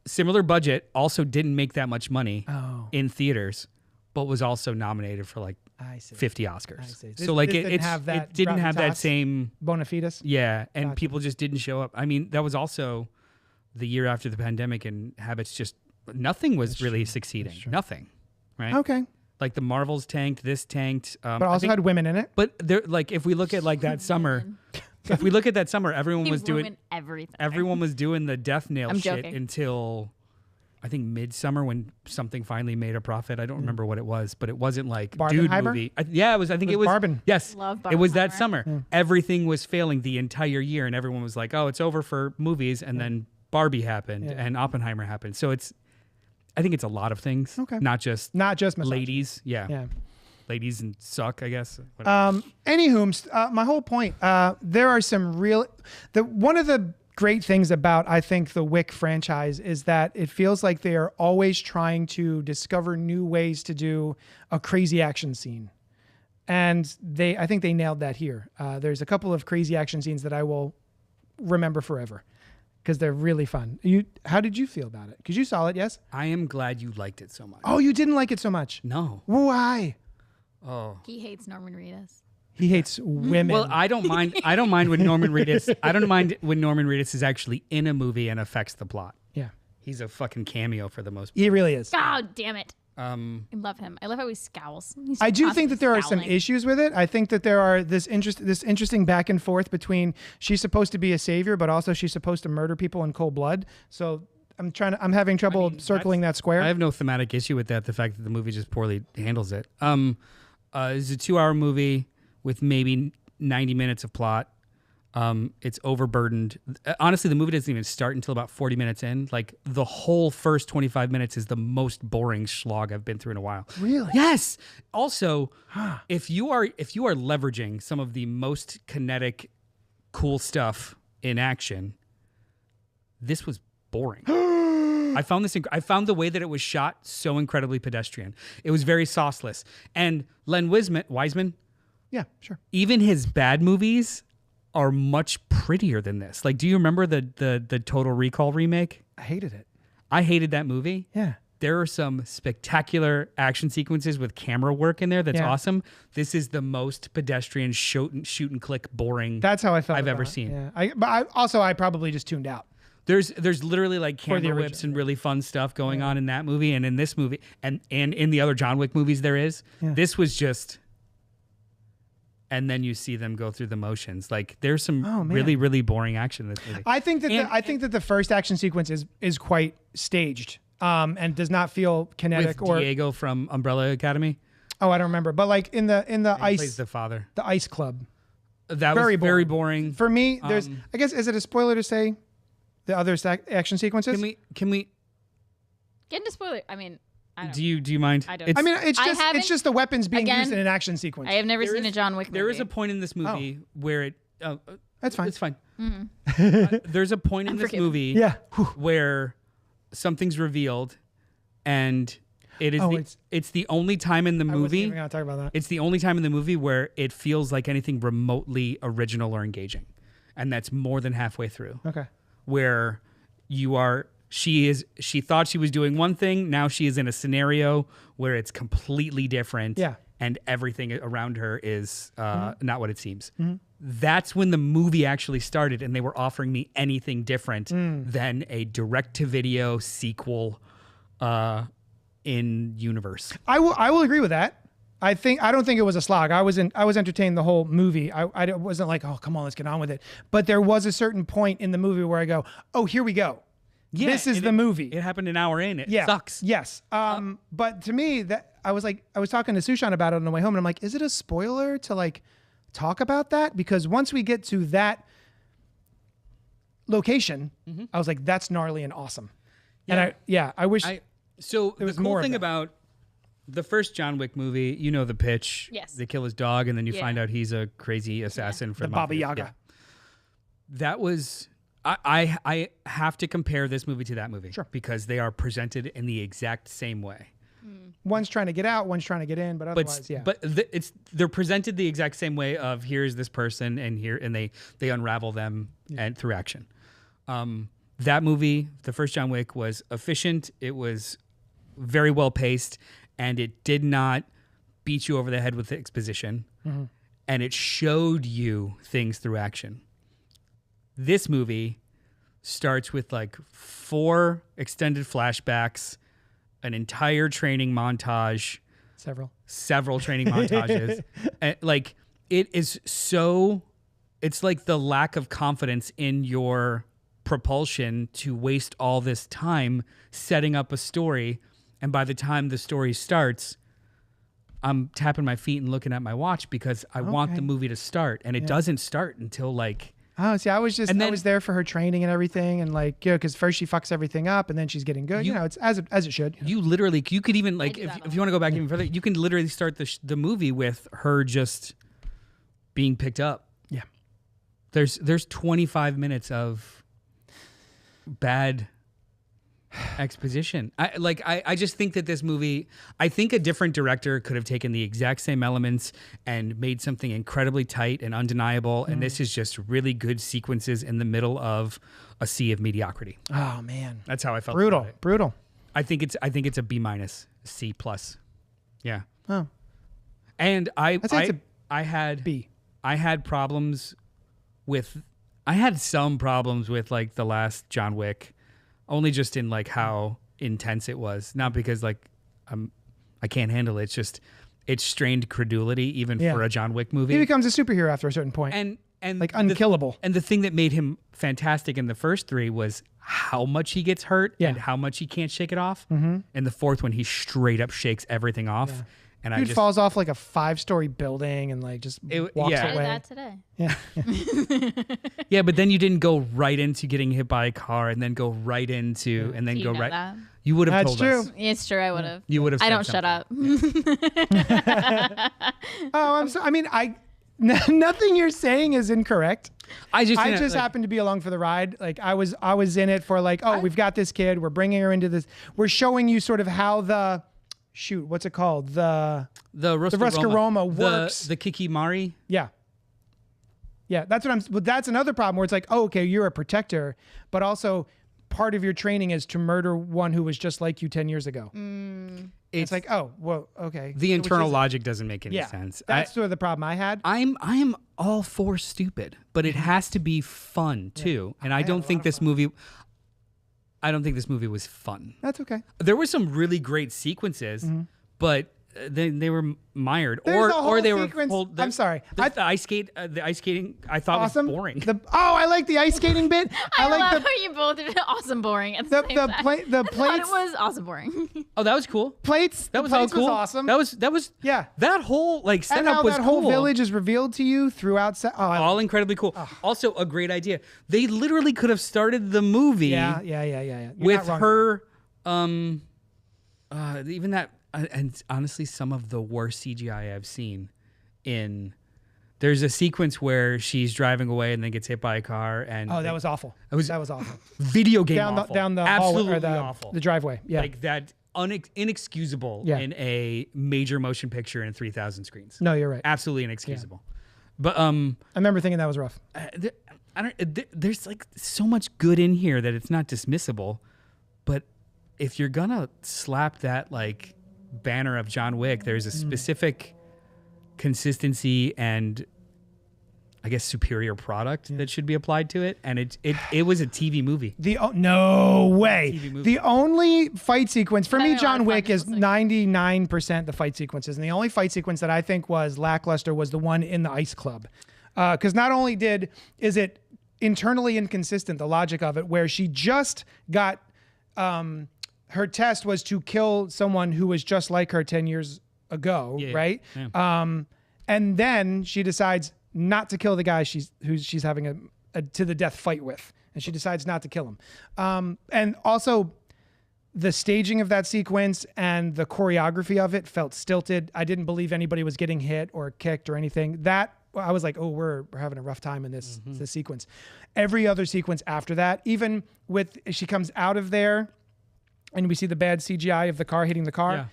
Similar budget, also didn't make that much money in theaters, but was also nominated for like 50 Oscars. So like it didn't have that same bona fides. Yeah, and people just didn't show up. I mean, that was also the year after the pandemic, and habits just nothing was really succeeding. Nothing, right? Okay. Like the Marvels tanked, this tanked, but also had women in it. But there, like if we look at like that summer. If we look at that summer, everyone was doing everything. Everyone was doing the death nail shit joking. Until I think midsummer, when something finally made a profit. I don't remember what it was, but it wasn't like dude movie. It was. I think it was Barben. Yes, Love it was that Barbenheimer. summer. Everything was failing the entire year, and everyone was like, "Oh, it's over for movies." And then Barbie happened, and Oppenheimer happened. So I think it's a lot of things. Okay. Not just misogyny. ladies. Yeah. Ladies and suck, I guess. Anywho, my whole point, there are some one of the great things about, I think, the Wick franchise is that it feels like they are always trying to discover new ways to do a crazy action scene. And I think they nailed that here. There's a couple of crazy action scenes that I will remember forever, because they're really fun. How did you feel about it? Because you saw it, yes? I am glad you liked it so much. Oh, you didn't like it so much? No. Why? Oh. He hates Norman Reedus. He hates women. Well, I don't mind when Norman Reedus. I don't mind when Norman Reedus is actually in a movie and affects the plot. Yeah. He's a fucking cameo for the most part. He really is. God damn it. I love him. I love how he scowls. I do think that there are some issues with it. I think that there are this interesting back and forth between she's supposed to be a savior, but also she's supposed to murder people in cold blood. So I'm having trouble circling that square. I have no thematic issue with that. The fact that the movie just poorly handles it. It's a 2-hour movie with maybe 90 minutes of plot. It's overburdened. Honestly, the movie doesn't even start until about 40 minutes in. Like the whole first 25 minutes is the most boring slog I've been through in a while. Really? Yes. Also, if you are leveraging some of the most kinetic, cool stuff in action, this was boring. I found the way that it was shot so incredibly pedestrian. It was very sauceless. And Len Wiseman, yeah, sure. Even his bad movies are much prettier than this. Like, do you remember the Total Recall remake? I hated it. I hated that movie. Yeah. There are some spectacular action sequences with camera work in there that's awesome. This is the most pedestrian shoot and click boring. That's how I felt I've ever seen. Yeah. But I probably just tuned out. There's literally like camera whips and really fun stuff going on in that movie and in this movie and in the other John Wick movies there is. Yeah. This was just, and then you see them go through the motions. Like there's some really, really boring action in this movie. I think that the first action sequence is quite staged and does not feel kinetic. With Diego from Umbrella Academy. Oh, I don't remember. But like in the ice, plays the father. The Ice Club. That was very boring. For me, there's. I guess, is it a spoiler to say the other action sequences? Can we get into spoiler? I mean, I don't. Do you mind? I don't. It's just the weapons being used in an action sequence. I have never seen a John Wick movie. There is a point in this movie where it. That's fine. It's fine. Mm-hmm. There's a point in this movie where something's revealed, and it is it's the only time in the movie. I wasn't even gonna talk about that. It's the only time in the movie where it feels like anything remotely original or engaging, and that's more than halfway through. Okay. Where you are She thought she was doing one thing. Now she is in a scenario where it's completely different. Yeah. And everything around her is not what it seems. That's when the movie actually started, and they were offering me anything different than a direct-to-video sequel in universe. I will agree with that. I don't think it was a slog. I was entertained the whole movie. I wasn't like, oh, come on, let's get on with it. But there was a certain point in the movie where I go, oh, here we go. Yeah, this is the movie. It happened an hour in. It sucks. Yes. But to me, that I was talking to Sushan about it on the way home, and I'm like, is it a spoiler to like talk about that? Because once we get to that location, I was like, that's gnarly and awesome. Yeah. And I wish. So the cool thing about the first John Wick movie, you know the pitch. Yes. They kill his dog, and then you find out he's a crazy assassin for the Baba Yaga. Yeah. That was. I have to compare this movie to that movie. Sure. Because they are presented in the exact same way. One's trying to get out, one's trying to get in, but otherwise, But they're presented the exact same way of here's this person and they unravel them and through action. That movie, the first John Wick, was efficient. It was very well paced, and it did not beat you over the head with exposition. And it showed you things through action. This movie starts with like 4 extended flashbacks, an entire training montage, several training montages. And like it's like the lack of confidence in your propulsion to waste all this time setting up a story, and by the time the story starts, I'm tapping my feet and looking at my watch because I want the movie to start, and it doesn't start until like. Oh, see, I was there for her training and everything, and like, because first she fucks everything up, and then she's getting good. It's as it should. You could even like, if you want to go back even further, you can literally start the movie with her just being picked up. Yeah. There's 25 minutes of bad exposition. I just think that this movie, I think a different director could have taken the exact same elements and made something incredibly tight and undeniable. And this is just really good sequences in the middle of a sea of mediocrity. Oh man, that's how I felt. Brutal. I think it's a B-, C+. Yeah. Oh. And I had B. I had some problems with like the last John Wick. Only just in like how intense it was, not because like I can't handle it. It's just it strained credulity even for a John Wick movie. He becomes a superhero after a certain point, and like unkillable. And the thing that made him fantastic in the first 3 was how much he gets hurt and how much he can't shake it off. And the fourth one, he straight up shakes everything off. Yeah. And Dude falls off like a 5-story building and like just walks away. I did that today. Yeah. Yeah, but then you didn't go right into getting hit by a car and then go right into and then So go you know right. that. You would have That's told true. us. It's true. I would have. You would have. I don't shut up. Oh, I'm so. I mean, nothing you're saying is incorrect. I just happened to be along for the ride. Like I was in it for like, we've got this kid. We're bringing her into this. We're showing you sort of how the. Shoot, what's it called? The Roscaroma works. The Kikimari. Yeah. Yeah, that's what that's another problem where it's like, oh, okay, you're a protector, but also part of your training is to murder one who was just like you 10 years ago. It's like, oh, well, okay. The internal logic doesn't make any sense. That's sort of the problem I had. I am all for stupid, but it has to be fun too. And I don't think this movie was fun. That's okay. There were some really great sequences, but they were mired, There's or they sequence. were. I'm sorry. The ice skating. I thought was boring. I like the ice skating bit. I love how you both did awesome boring at the same time. The I plates. thought it was awesome boring. Oh, that was cool. Plates. That was plates cool. was awesome. That was yeah. That whole like setup and how was that cool. whole village is revealed to you throughout. All incredibly cool. Also, a great idea. They literally could have started the movie. Yeah. With her, even that. And honestly, some of the worst CGI I've seen there's a sequence where she's driving away and then gets hit by a car and that was awful. That was awful. Video game awful. Down the absolutely hallway, or awful. The driveway. Yeah. Like that inexcusable in a major motion picture in 3,000 screens. No, you're right. Absolutely inexcusable. Yeah. But I remember thinking that was rough. There's like so much good in here that it's not dismissible, if you're gonna slap that like banner of John Wick, there's a specific consistency and I guess superior product that should be applied to it, and it was a TV movie. No way. TV movie. The only fight sequence for me, Having a lot John of Wick fun, is just like- 99% the fight sequences, and the only fight sequence that I think was lackluster was the one in the ice club, because not only is it internally inconsistent, the logic of it, where she just got her test was to kill someone who was just like her 10 years ago, right? Yeah. And then she decides not to kill the guy she's having a to the death fight with, and she decides not to kill him. And also, the staging of that sequence and the choreography of it felt stilted. I didn't believe anybody was getting hit or kicked or anything. That I was like, oh, we're having a rough time in this sequence. Every other sequence after that, even with she comes out of there, and we see the bad CGI of the car hitting the car. Yeah.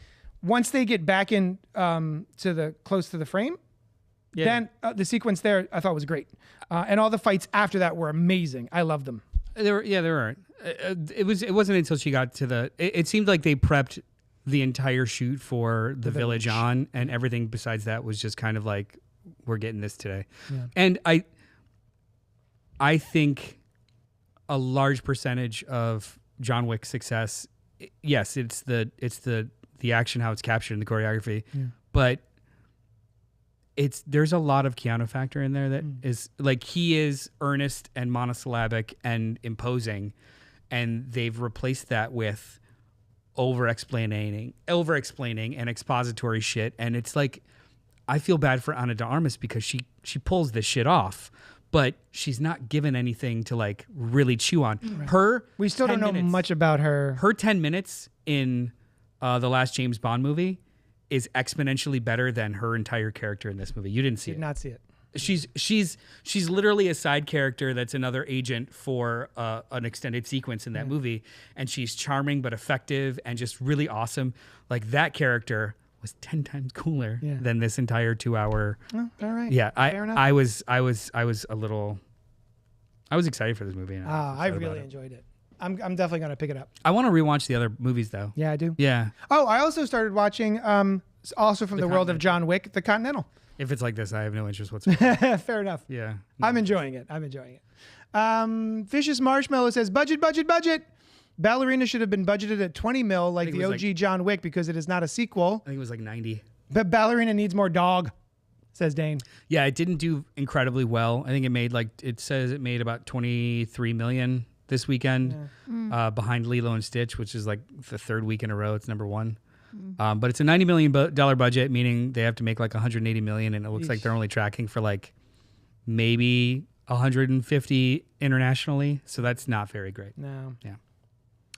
Once they get back in to the close to the frame. Then the sequence there I thought was great, and all the fights after that were amazing. I loved them. There were. It wasn't until she got to the. It seemed like they prepped the entire shoot for the village on, and everything besides that was just kind of like, we're getting this today. Yeah. And I think a large percentage of John Wick's success, yes, it's the action, how it's captured in the choreography, but there's a lot of Keanu factor in there that is like, he is earnest and monosyllabic and imposing, and they've replaced that with over explaining and expository shit. And it's like, I feel bad for Ana de Armas because she pulls this shit off, but she's not given anything to like really chew on. Right. We still don't know much about her. Her 10 minutes in the last James Bond movie is exponentially better than her entire character in this movie. You didn't see it. Did not see it. She's literally a side character that's another agent for an extended sequence in that movie, and she's charming but effective and just really awesome. Like, that character was 10 times cooler than this entire 2 hour. Oh, all right. Yeah, fair enough. I was excited for this movie. I really enjoyed it. I'm definitely gonna pick it up. I want to rewatch the other movies though. Yeah, I do. Yeah. Oh, I also started watching also from the world of John Wick, The Continental. If it's like this, I have no interest whatsoever. Fair enough. Yeah. No. I'm enjoying it. Vicious Marshmallow says, budget. Ballerina should have been budgeted at 20 mil like the OG John Wick because it is not a sequel. I think it was like 90. But Ballerina needs more dog, says Dane. Yeah, it didn't do incredibly well. I think it says it made about 23 million this weekend, behind Lilo and Stitch, which is like the third week in a row it's number one. But it's a $90 million budget, meaning they have to make like 180 million, and it looks like they're only tracking for like maybe 150 internationally. So that's not very great. No. Yeah.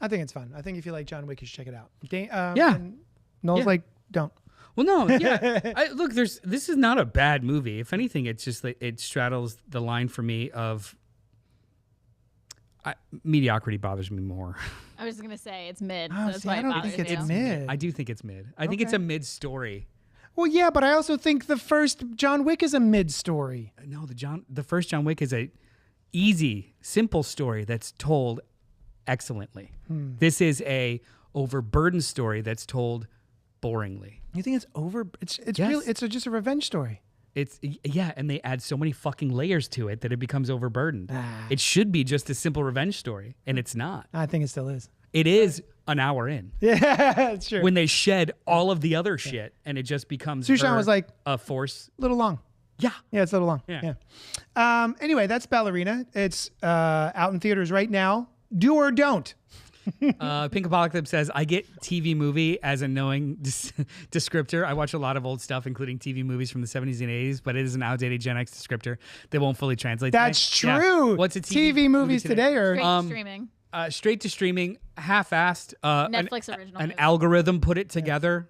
I think it's fun. I think if you like John Wick, you should check it out. And Noel's like, don't. Well, no, yeah. Look, this is not a bad movie. If anything, it's just like it straddles the line for me of mediocrity bothers me more. I was going to say it's mid. Oh, That's see, why I it don't bothers think it's you. mid. I do think it's mid. I think it's a mid story. Well, yeah, but I also think the first John Wick is a mid story. No, the first John Wick is a easy, simple story that's told excellently. This is a overburdened story that's told boringly. You think it's over? It's Yes. really just a revenge story. And they add so many fucking layers to it that it becomes overburdened. It should be just a simple revenge story, and it's not. I think it still is. It is an hour in. Yeah, it's true. When they shed all of the other shit, and it just becomes Sushan was like a force. A little long. Yeah. Yeah, it's a little long. Yeah. Anyway, that's Ballerina. It's out in theaters right now. Do or don't. Pink Apocalypse says, I get TV movie as a knowing descriptor. I watch a lot of old stuff, including TV movies from the 70s and 80s, but it is an outdated Gen X descriptor that won't fully translate. That's today. true. Yeah. What's a TV movies today? Or Straight to streaming. Straight to streaming, half-assed. Netflix original. An algorithm put it together.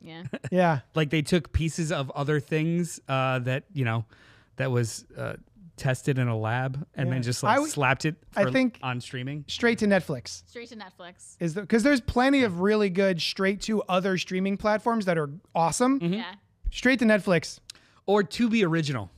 Yeah. Yeah. Like they took pieces of other things that was tested in a lab and then just slapped it on streaming. Straight to Netflix. Straight to Netflix. Because there's plenty of really good straight to other streaming platforms that are awesome. Mm-hmm. Yeah. Straight to Netflix. Or to be original.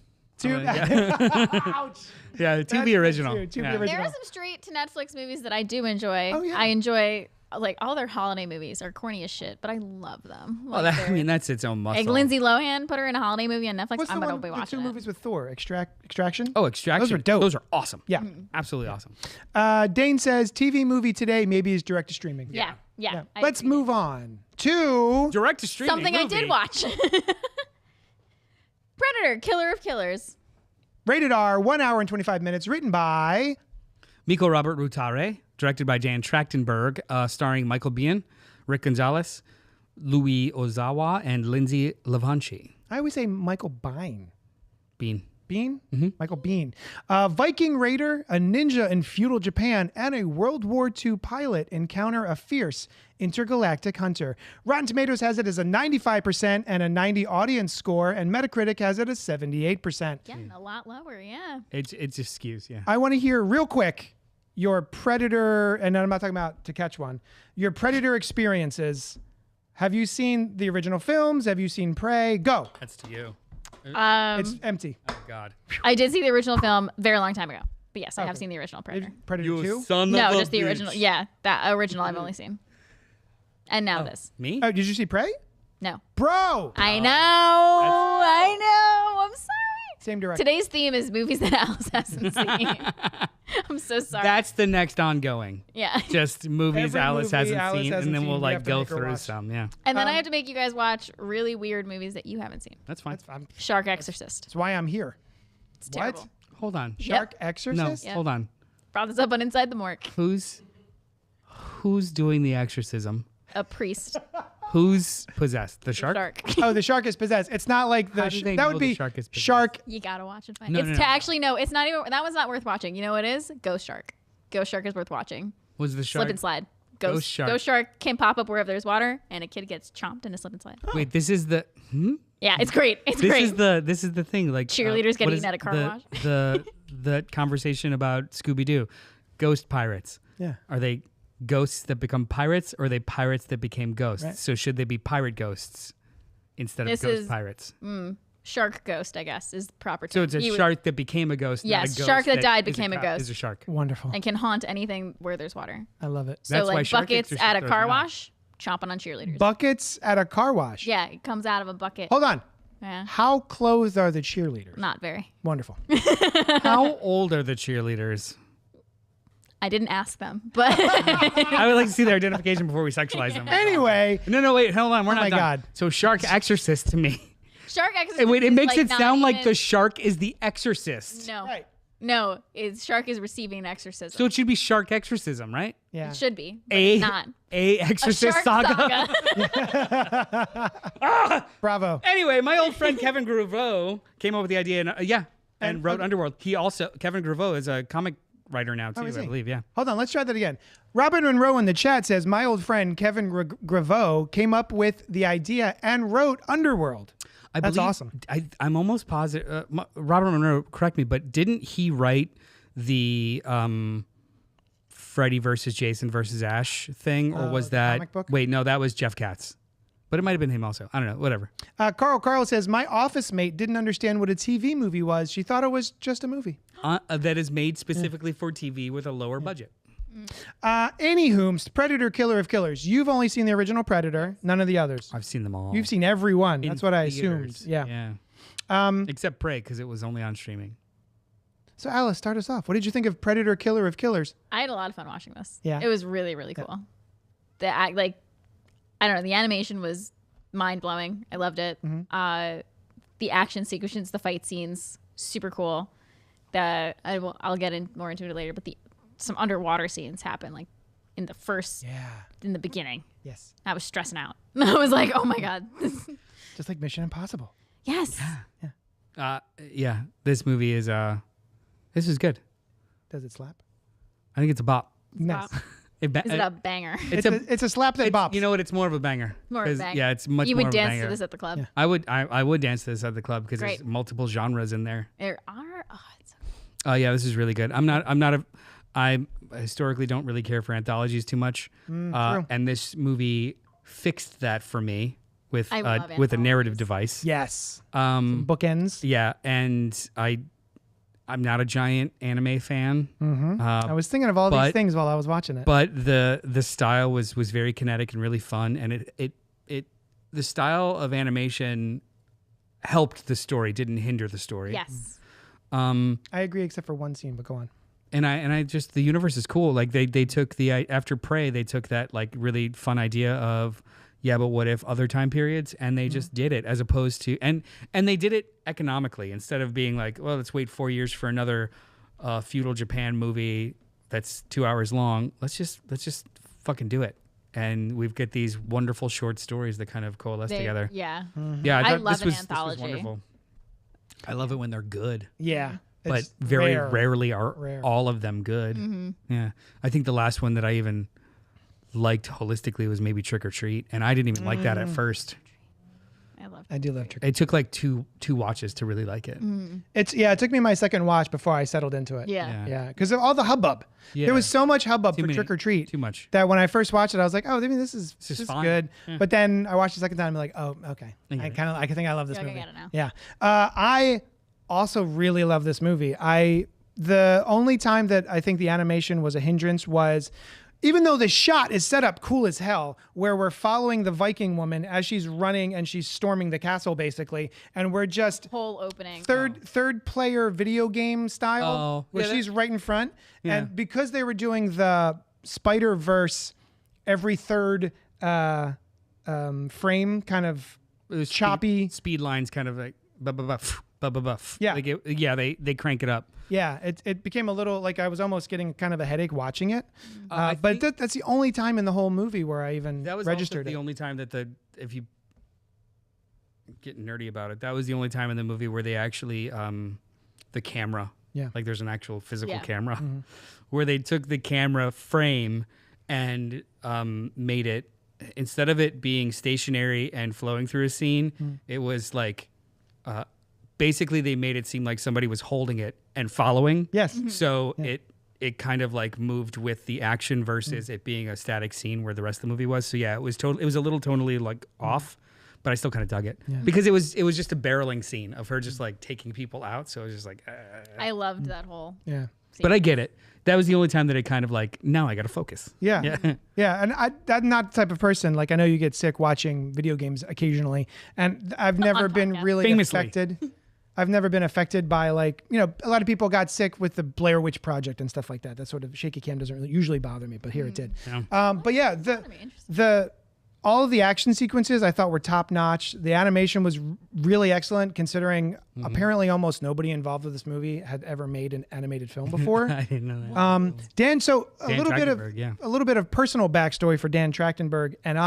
Ouch. Yeah, to be original. To be Yeah. original. There are some straight to Netflix movies that I do enjoy. Oh, yeah. I enjoy like all their holiday movies are corny as shit, but I love them. Well, Like, I mean, that's its own muscle. like Lindsay Lohan put her in a holiday movie on Netflix. What's I'm the gonna one, be the watching two it. movies with Thor? Extraction? Oh, Extraction. Those were dope. Those are awesome. Yeah. Absolutely awesome. Dane says TV movie today maybe is direct to streaming. Yeah. Let's move on to Direct to streaming. Something I did watch. Predator, Killer of Killers. Rated R, 1 hour and 25 minutes, written by Miko Robert Rutare, directed by Dan Trachtenberg, starring Michael Biehn, Rick Gonzalez, Louis Ozawa, and Lindsay Levanchi. I always say Michael Biehn. Biehn. Bean? Mm-hmm. Michael Biehn. Viking raider, a ninja in feudal Japan, and a World War II pilot encounter a fierce intergalactic hunter. Rotten Tomatoes has it as a 95% and a 90 audience score, and Metacritic has it as 78%. Yeah, a lot lower, yeah. It's just skews, yeah. I want to hear real quick your Predator, and I'm not talking about To Catch One, your Predator experiences. Have you seen the original films? Have you seen Prey? Go. That's to you. It's empty. Oh, God. I did see the original film a very long time ago. But yes, I have seen the original Predator. Predator 2? No, just the original. Yeah, that original I've only seen. And now this. Me? Oh, did you see Prey? No. Bro! I know. I'm sorry. Same director. Today's theme is movies that Alice hasn't seen. I'm so sorry. That's the next ongoing. Yeah. Just movies Every Alice movie hasn't Alice seen, hasn't and then seen, we'll we like have to go make her through watch. some. Yeah, And then I have to make you guys watch really weird movies that you haven't seen. that's fine. Shark Exorcist. That's why I'm here. It's terrible. What? Hold on. Shark Yep. No, Exorcist? Yeah. hold on. Brought this up on Inside the Morgue. Who's doing the exorcism? A priest. Who's possessed? The shark? Shark. Oh, the shark is possessed. It's not like How do they that know would the be shark is possessed? shark. You gotta watch and find No, it. no, no. Actually, no, it's not even. That one's not worth watching. You know what it is? Ghost Shark. Ghost Shark is worth watching. Was the shark? Slip and slide. Ghost Shark. Ghost Shark can pop up wherever there's water, and a kid gets chomped in a slip and slide. Wait, this is the. Yeah, it's great. It's This great. is the thing. Like Cheerleaders get what eaten is at a car the, wash. the conversation about Scooby Doo, ghost pirates. Yeah. Are they ghosts that become pirates, or are they pirates that became ghosts? Right. So should they be pirate ghosts instead of This ghost is- pirates? Shark ghost, I guess, is the proper term. So it's a shark that became a ghost. Yes, not a ghost shark that died is became a ghost. Is a shark. Wonderful. and can haunt anything where there's water. I love it. So That's why like Shark buckets Exorcist at a throws car me off. wash, chomping on cheerleaders. Buckets at a car wash. Yeah, it comes out of a bucket. Hold on. Yeah, How clothed are the cheerleaders? not very. Wonderful. How old are the cheerleaders? I didn't ask them, but I would like to see their identification before we sexualize them. Anyway, No, wait, hold on. We're not my done. God. So Shark Exorcist to me. Shark Exorcist. Wait, it is, makes like, it not sound like even- the shark is the exorcist. No, right. no, Shark is receiving an exorcism. So it should be Shark Exorcism, right? Yeah. It should be, but A it's not. A A Exorcist shark saga. Bravo. Anyway, my old friend Kevin Graveau came up with the idea, and wrote Underworld. He also Kevin Graveau is a comic writer now too, is I he? believe. Yeah. Hold on, let's try that again. Robert Monroe in the chat says, my old friend Kevin Graveau came up with the idea and wrote Underworld. That's awesome. I'm almost positive. Robert Monroe, correct me, but didn't he write the Freddy versus Jason versus Ash thing, or was the that? comic book? Wait, no, that was Jeff Katz. But it might have been him also. I don't know. Whatever. Carl says, my office mate didn't understand what a TV movie was. She thought it was just a movie. That is made specifically for TV with a lower budget. Anywho, Predator, Killer of Killers. You've only seen the original Predator, none of the others. I've seen them all. You've seen every one. In That's what I theaters. assumed. Yeah. Yeah. Except Prey, because it was only on streaming. So Alice, start us off. What did you think of Predator, Killer of Killers? I had a lot of fun watching this. Yeah. It was really, really cool. The act, like, I don't know, the animation was mind blowing. I loved it. The action sequences, the fight scenes, super cool. I'll get more into it later, but some underwater scenes happen like in the beginning. Yes. I was stressing out. I was like, oh my God. Just like Mission Impossible. Yes. Yeah. This movie is this is good. Does it slap? I think it's a bop. Nice. Is it a banger? It's a slap that bops. You know what? It's more of a banger. More of a 'Cause, banger. Yeah, it's much You more would of a dance banger. to this at the club. Yeah. I would dance to this at the club because there's Great. multiple genres in there. There are. Oh, it's Oh yeah, this is really good. I historically don't really care for anthologies too much. True. And this movie fixed that for me with I love with a narrative anthologies. device. Yes. Um, Bookends. yeah, and I'm not a giant anime fan. I was thinking of all these things while I was watching it. But the style was very kinetic and really fun, and the style of animation helped the story, didn't hinder the story. Yes. I agree, except for one scene, but go on. And I just, the universe is cool. Like they took after Prey, they took that like really fun idea of, yeah, but what if other time periods? And they just did it, as opposed to, and they did it economically, instead of being like, well, let's wait 4 years for another feudal Japan movie that's 2 hours long. Let's just fucking do it. And we've got these wonderful short stories that kind of coalesce together. Yeah. Yeah, I love this anthology. was wonderful. I love it when they're good. Yeah. But very rarely are all of them good. Yeah. I think the last one that I even liked holistically was maybe Trick or Treat, and I didn't even like that at first. I do love Trick or Treat. It took like two watches to really like it. It took me my second watch before I settled into it. Yeah. Because of all the hubbub. Yeah. There was so much hubbub for Trick or Treat. Too much. That when I first watched it, I was like, oh, I mean, this is fine. good. Yeah. But then I watched the second time, and I'm like, oh, okay. I think I love this movie. I get it now. Yeah. I also really love this movie. The only time that I think the animation was a hindrance was, even though the shot is set up cool as hell, where we're following the Viking woman as she's running and she's storming the castle, basically, and we're just Whole opening. third player video game style, where she's right in front. Yeah. And because they were doing the Spider-Verse every third frame, kind of choppy speed lines, kind of like buff. Yeah. They crank it up. Yeah, it became a little like I was almost getting kind of a headache watching it. But that's the only time in the whole movie where I even registered the it. only time that if you get nerdy about it, that was the only time in the movie where they actually the camera. Yeah. Like there's an actual physical Yeah. camera where they took the camera frame and made it, instead of it being stationary and flowing through a scene, it was like basically they made it seem like somebody was holding it and following. Yes. So it kind of like moved with the action versus it being a static scene where the rest of the movie was. So yeah, it was a little tonally like off, but I still kind of dug it because it was just a barreling scene of her just like taking people out. So it was just like, I loved that whole. Yeah. Scene. But I get it. That was the only time that it kind of like, now I got to focus. Yeah. And I'm not the type of person, like I know you get sick watching video games occasionally, and I've never been really affected. I've never been affected by like, a lot of people got sick with the Blair Witch Project and stuff like that. That sort of shaky cam doesn't really usually bother me, but here it did. Yeah. But yeah, all of the action sequences I thought were top notch. The animation was really excellent, considering apparently almost nobody involved with this movie had ever made an animated film before. I didn't know that. Dan, so a Dan little bit of personal backstory for Dan Trachtenberg and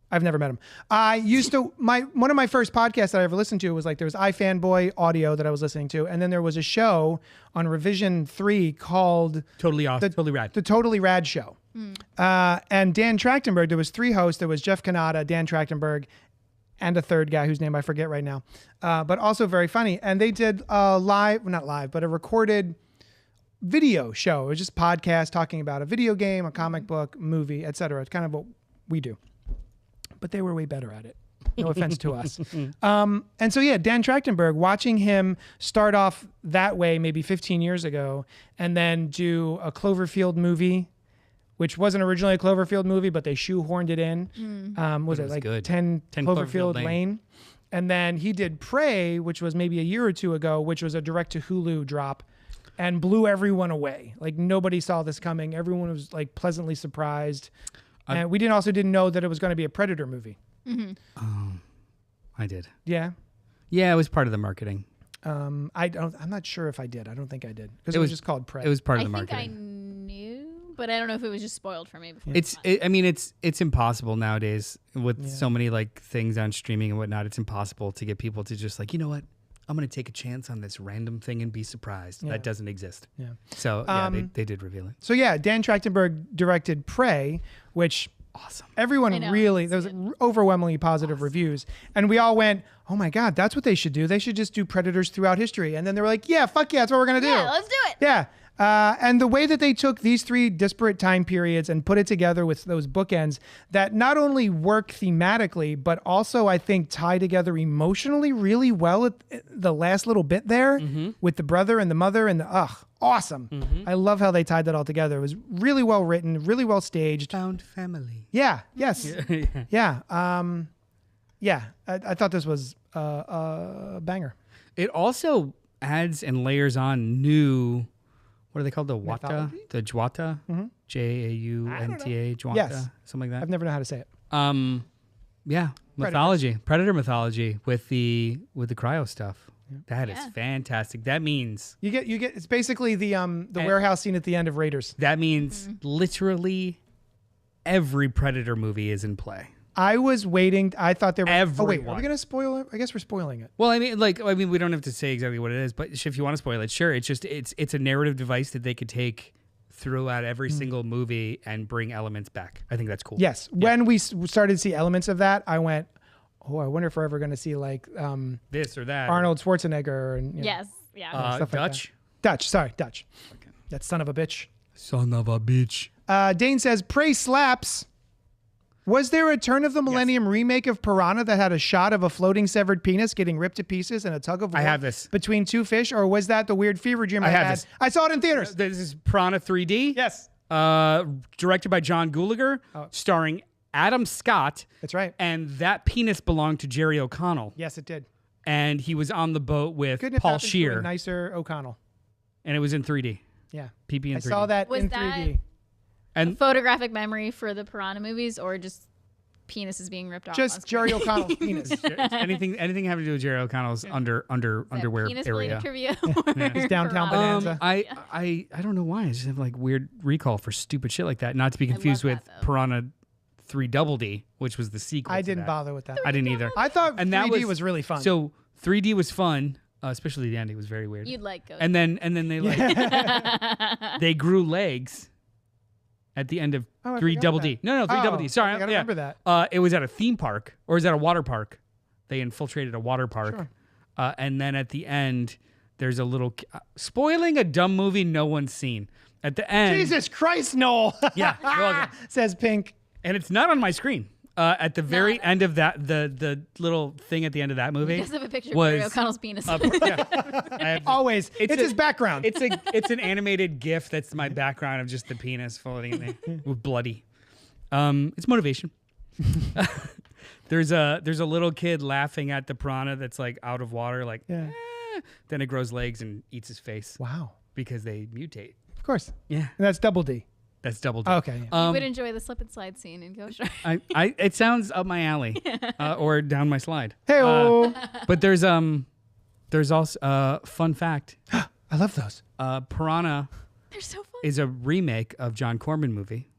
I've never met him. I used to, one of my first podcasts that I ever listened to was like, there was iFanboy Audio that I was listening to. And then there was a show on Revision 3 called Totally Rad. The Totally Rad Show. And Dan Trachtenberg, there was 3 hosts. There was Jeff Kanata, Dan Trachtenberg, and a third guy whose name I forget right now. But also very funny. And they did a a recorded video show. It was just podcast talking about a video game, a comic book, movie, etc. It's kind of what we do. But they were way better at it. No offense to us. And so, yeah, Dan Trachtenberg, watching him start off that way maybe 15 years ago and then do a Cloverfield movie, which wasn't originally a Cloverfield movie, but they shoehorned it in. Was it like good. 10 Cloverfield Lane? And then he did Prey, which was maybe a year or two ago, which was a direct to Hulu drop, and blew everyone away. Like nobody saw this coming. Everyone was like pleasantly surprised. And we didn't know that it was going to be a Predator movie. I did. Yeah. Yeah, it was part of the marketing. I'm not sure if I did. I don't think I did, because it was just called Prey. It was part of the I think marketing. I knew, but I don't know if it was just spoiled for me before. It's impossible nowadays with so many like things on streaming and whatnot. It's impossible to get people to just like, you know what? I'm going to take a chance on this random thing and be surprised. Yeah. That doesn't exist. Yeah. So they did reveal it. So yeah, Dan Trachtenberg directed Prey, which Awesome. everyone really, there was overwhelmingly positive reviews. And we all went, oh my God, that's what they should do. They should just do Predators throughout history. And then they were like, yeah, fuck yeah, that's what we're going to do. Yeah, let's do it. Yeah. And the way that they took these three disparate time periods and put it together with those bookends that not only work thematically, but also I think tie together emotionally really well at the last little bit there with the brother and the mother and the awesome. I love how they tied that all together. It was really well written, really well staged. Found family. Yeah. Yes. Yeah. I thought this was a banger. It also adds and layers on new. What are they called? The Wata? Mythology? The Jwata? Jaunta? Jwanta? Yes. Something like I've that. never known how to say it. Yeah. Mythology. Predator mythology with the cryo stuff. That is fantastic. That means You get it's basically the warehouse scene at the end of Raiders. that means literally every Predator movie is in play. I was waiting. I thought they were. Oh wait, are Everyone. we gonna spoil it? I guess we're spoiling it. Well, I mean, we don't have to say exactly what it is, but if you want to spoil it, sure. It's just it's a narrative device that they could take throughout every single movie and bring elements back. I think that's cool. Yes. When we started to see elements of that, I went, oh, I wonder if we're ever gonna see like This or that. Arnold Schwarzenegger and Yes. Yeah. stuff like Dutch. Dutch. Sorry, Dutch. Okay. That son of a bitch. Son of a bitch. Dane says, "Prey slaps." Was there a Turn of the Millennium remake of Piranha that had a shot of a floating severed penis getting ripped to pieces and a tug of war I have this. between two fish, or was that the weird fever dream I have had? this. I saw it in theaters. This is Piranha 3D. Yes, Directed by John Gulager, starring Adam Scott. that's right. And that penis belonged to Jerry O'Connell. Yes, it did. And he was on the boat with Couldn't have Paul happened to a Scheer. nicer O'Connell. And it was in 3D. Yeah, PP in I 3D. saw that Was in that- 3D. And Photographic memory for the Piranha movies, or just penises being ripped off? on Just screen? Jerry O'Connell's penis. anything having to do with Jerry O'Connell's Is that underwear penis area. trivia. His downtown Piranha? bonanza. I don't know why. I just have like weird recall for stupid shit like that. Not to be confused love with that, though. Piranha 3 Double D, which was the sequel. I to didn't that. bother with that. I didn't either. I thought And 3D that was really fun. So 3D was fun, especially the ending was very weird. You'd like Ghost. And then they like they grew legs at the end of I 3 forgot Double that. D. No, 3 Double D. I Sorry, think I yeah. remember that. It was at a theme park, or is that a water park? They infiltrated a water park, Sure. and then at the end, there's a little spoiling a dumb movie no one's seen. At the end, Jesus Christ, Noel. yeah, you're welcome. Says Pink. And it's not on my screen. At the very end of that, the little thing at the end of that movie Because of a picture of was Jerry O'Connell's penis. yeah. I have- Always. It's his background. It's an animated GIF that's my background of just the penis floating in there with bloody. It's motivation. There's a little kid laughing at the piranha that's like out of water, like Yeah. Then it grows legs and eats his face Wow. because they mutate. Of course. Yeah, And that's Double D. that's double. D. Okay. You would enjoy the slip and slide scene in Ghost Rider. It sounds up my alley, or down my slide. Hey-o. But there's also fun fact. I love those. Piranha They're so fun. is a remake of John Corman movie,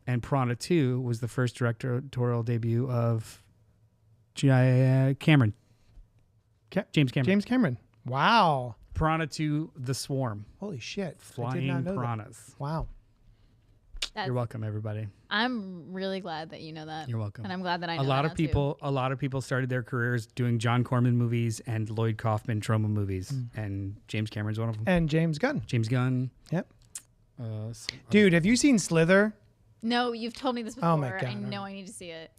and Piranha 2 was the first directorial debut of Cameron. James Cameron. James Cameron. Wow. Piranha 2, The Swarm. Holy shit. I did Flying not know that. piranhas. Wow. You're welcome, everybody. I'm really glad that you know that. You're welcome. And I'm glad that I know A lot that of now, people, a lot of people started their careers doing John Corman movies and Lloyd Kaufman trauma movies, and James Cameron's one of them. And James Gunn. James Gunn. Yep. Dude, have you seen Slither? too. No, you've told me this before. Oh my God. I know I need to see it.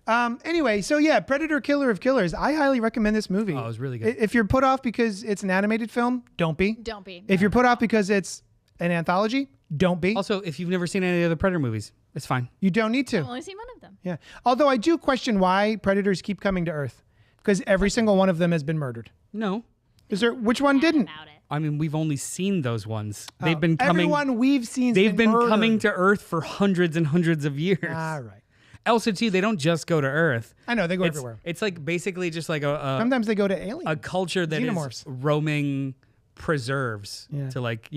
Anyway, so yeah, Predator Killer of Killers. I highly recommend this movie. Oh, it was really good. If you're put off because it's an animated film, don't be. Don't be. If you're put off because it's an anthology, don't be. Also, if you've never seen any of the Predator movies, it's fine. You don't need I've to. only seen one of them. Yeah. Although I do question why predators keep coming to Earth, because every single one of them has been murdered. No, Is there? Which one didn't? About it. I mean we've only seen those ones. They've been coming. Everyone we've seen. They've been murdered. coming to Earth for hundreds and hundreds of years. All right. Also, too, they don't just go to Earth. I know they go It's, everywhere. it's like basically just like a Sometimes they go to aliens. a culture that Xenomorphs. is roaming preserves Yeah. to like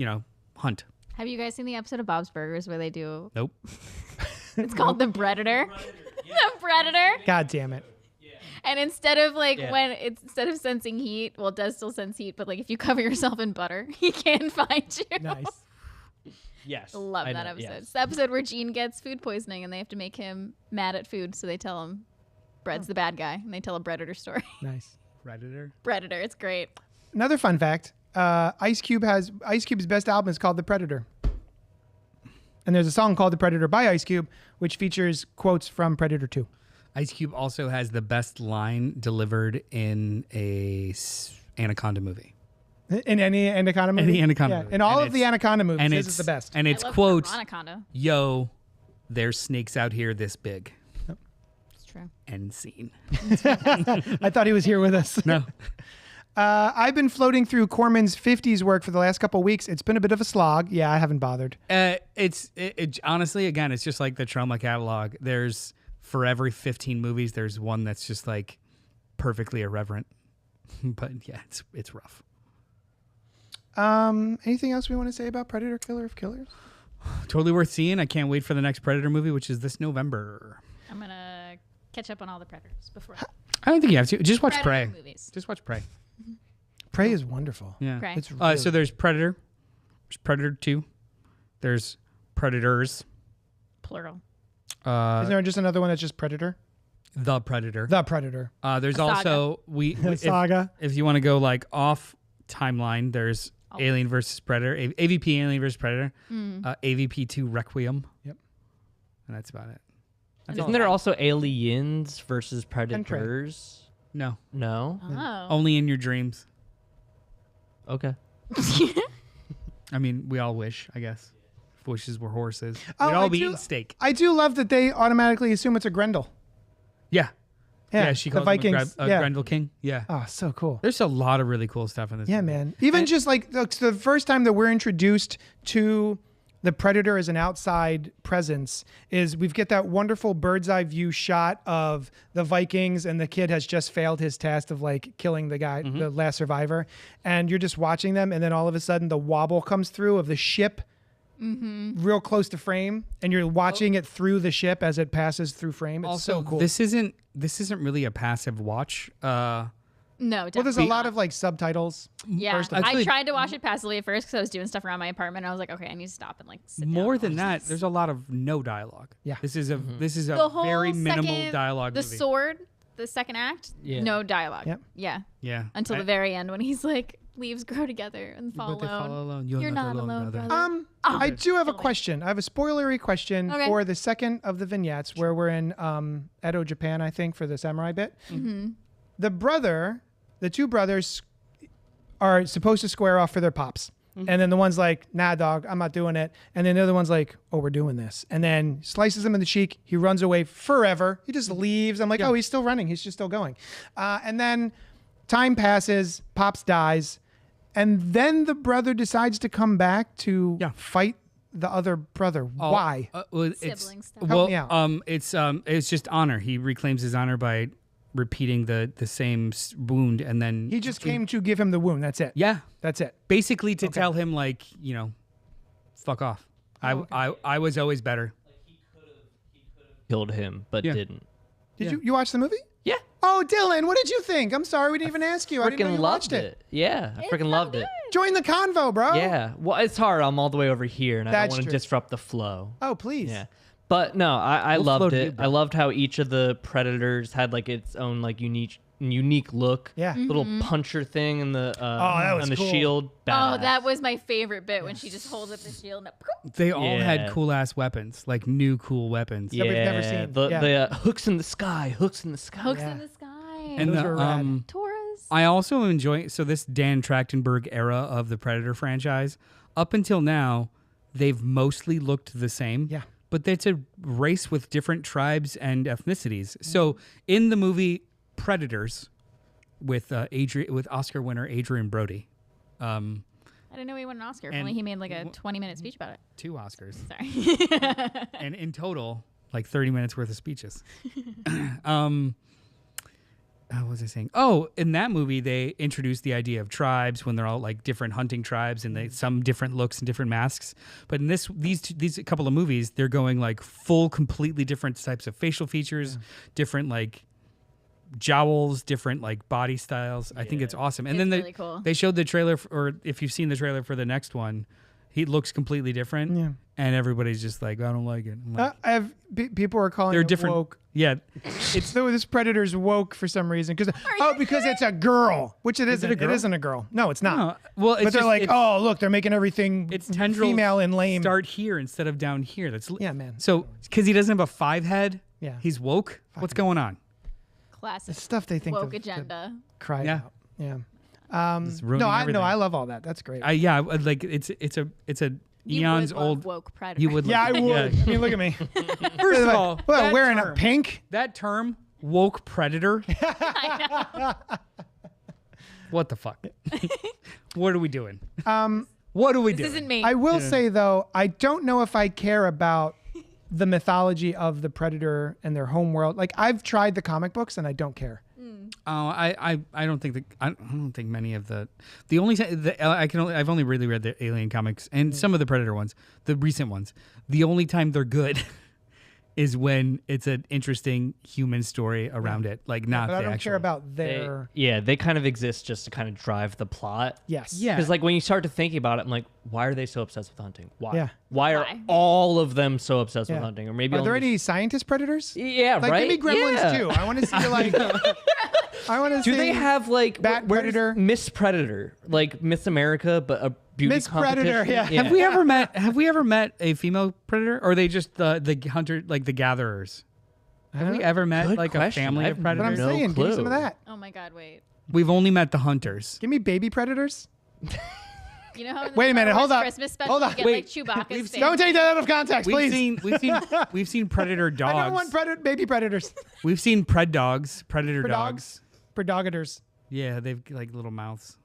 hunt. Have you guys seen the episode of Bob's Burgers where they do? Nope. It's called The Predator. The Predator. God damn it. And instead of instead of sensing heat, well, it does still sense heat, but like if you cover yourself in butter, he can find you. Nice. Yes. Love I that know, episode. yes. It's the episode where Gene gets food poisoning and they have to make him mad at food, so they tell him Bread's the bad guy, and they tell a Predator story. Nice. Predator. Predator, it's great. Another fun fact. Ice Cube's best album is called The Predator. And there's a song called The Predator by Ice Cube, which features quotes from Predator 2. Ice Cube also has the best line delivered in a Anaconda movie. In any Anaconda movie? Any Anaconda movie. In all of the Anaconda movies, this is the best. And it's quote, "Yo, there's snakes out here this big." It's true. End scene. I thought he was here with us. No. I've been floating through Corman's 50s work for the last couple of weeks. It's been a bit of a slog. Yeah, I haven't bothered. Honestly, again, it's just like the Trauma catalog. There's, for every 15 movies, there's one that's just like perfectly irreverent. But yeah, it's rough. Anything else we want to say about Predator Killer of Killers? Totally worth seeing. I can't wait for the next Predator movie, which is this November. I'm going to catch up on all the Predators before. I don't think you have to. Just watch Predator Prey. movies. Just watch Prey. Prey is wonderful. Yeah. Prey. It's really So there's Predator. There's Predator 2. There's Predators. Plural. Is there just another one that's just Predator? The Predator. The Predator. There's A also Saga. If you want to go like off timeline, there's Alien versus Predator, AVP Alien versus Predator, AVP 2 Requiem. Yep. And that's about it. Isn't there also Aliens versus Predators? No. No? Oh. Only in your dreams. Okay. I mean, we all wish, I guess. If wishes were horses. Oh, We'd all I be do- eating steak. I do love that they automatically assume it's a Grendel. Yeah. Yeah, She the calls him a Vikings. a Grendel King. Yeah. Oh, so cool. There's a lot of really cool stuff in this Yeah, movie. man. Even just like the first time that we're introduced to the Predator as an outside presence is we get that wonderful bird's eye view shot of the Vikings and the kid has just failed his task of like killing the guy, the last survivor. And you're just watching them. And then all of a sudden the wobble comes through of the ship real close to frame. And you're watching it through the ship as it passes through frame. It's Also, so cool. this isn't really a passive watch. No, Well, there's a definitely lot not. of like subtitles. Yeah, first of I Actually- tried to watch it passively at first because I was doing stuff around my apartment. I was like, okay, I need to stop and like sit down More and than watch that, this. there's a lot of no dialogue. Yeah. This is a The whole very minimal second- dialogue The movie. sword, the second act, Yeah. no dialogue. Yep. Yeah, Yeah. until the very end when he's like, leaves grow together and fall But they fall alone. alone. You're not alone, brother. I do have a question. I have a spoilery question Okay. for the second of the vignettes where we're in Edo, Japan, I think, for the samurai bit. The two brothers are supposed to square off for their pops. And then the one's like, nah, dog, I'm not doing it. And then the other one's like, oh, we're doing this. And then slices him in the cheek. He runs away forever. He just leaves. I'm like, oh, he's still running. He's just still going. And then time passes. Pops dies. And then the brother decides to come back to fight the other brother. Why? Sibling stuff. Help me out. It's just honor. He reclaims his honor by repeating the same wound, and then He just came to give him the wound. That's it. yeah, That's it. basically to tell him like, fuck off. I was always better. Killed him, but Yeah. didn't. Did you watch the movie? Yeah. Oh, Dylan, what did you think? I'm sorry we didn't even ask you. I didn't know Freaking you watched loved it. it. Yeah, I freaking loved it. Join the convo, bro. Yeah. Well, it's hard. I'm all the way over here, and I That's don't want to true. disrupt the flow. Oh, please. Yeah. But no, I We'll loved float you, it. bro. I loved how each of the Predators had like its own like unique look. Yeah. Little puncher thing and the that was and the cool. shield. Oh, Badass. that was my favorite bit when she just holds up the shield and They all had Yeah. cool ass weapons, like new cool weapons. That we've never seen. The, Yeah. the hooks in the sky. Hooks in the sky. hooks Yeah. in the sky. And Those were rad. Taurus. I also enjoy this Dan Trachtenberg era of the Predator franchise. Up until now, they've mostly looked the same. Yeah. But it's a race with different tribes and ethnicities. So in the movie Predators, with Oscar winner Adrian Brody, I didn't know he won an Oscar. And- Only he made like a 20-minute speech about it. 2 Oscars, Sorry. and in total, like 30 minutes worth of speeches. What was I saying? Oh, in that movie, they introduced the idea of tribes when they're all like different hunting tribes and they some different looks and different masks. But in these couple of movies, they're going like full, completely different types of facial features, different like jowls, different like body styles. I think it's awesome. And It's then really cool. they showed the trailer, or if you've seen the trailer for the next one, He looks completely different. Yeah. And everybody's just like, I don't like it. I'm like, People are calling they're it different. woke. Yeah. It's this Predator's woke for some reason because it's a girl, which it isn't. It isn't a girl. No, it's not. No. Well, it's but they're just, like, oh, look, they're making everything it's tendrils female and lame. Start here instead of down here. That's man. So because he doesn't have a 5 head, he's woke. What's going on? Classic. The stuff they think woke agenda. Cry out. Yeah. No, I love all that. That's great. Like it's a eons old woke Predator. You would. Yeah, I would. I mean, look at me. First of all, wearing a pink. That term, woke predator. What the fuck? What are we doing? What are we doing? This isn't me. I will say though, I don't know if I care about the mythology of the Predator and their home world. Like I've tried the comic books and I don't care. Oh, I don't think I don't think many of the only I've only really read the Alien comics and some of the Predator ones, the recent ones. The only time they're good is when it's an interesting human story around it, like not. But I the don't actual. care about their. They kind of exist just to kind of drive the plot. Yes. Yeah. Because like when you start to thinking about it, I'm like, why are they so obsessed with hunting? Why? Yeah. Why are all of them so obsessed with Yeah. hunting? Or maybe Are there only any scientist predators? Yeah, Like right. give me gremlins Yeah. too. I want to see like. I want to see. Do they have like Bat where's Predator? Miss Predator, like Miss America, but a beauty Miss Predator, competition? yeah. Have we ever met a female predator, or are they just the hunter, like the gatherers? Have we ever met Good like question. a family of I've But I'm predators? No saying, give me some of clue. that. Oh my God, wait. We've only met the hunters. Give me baby predators. You know how in the Wait a Star minute, Wars hold up. Christmas special Hold on. you get Wait. like Chewbacca's Don't take that out of context, We've please. seen predator dogs. I don't want baby predators. We've seen predator dogs. Predogators. Yeah, they've like little mouths.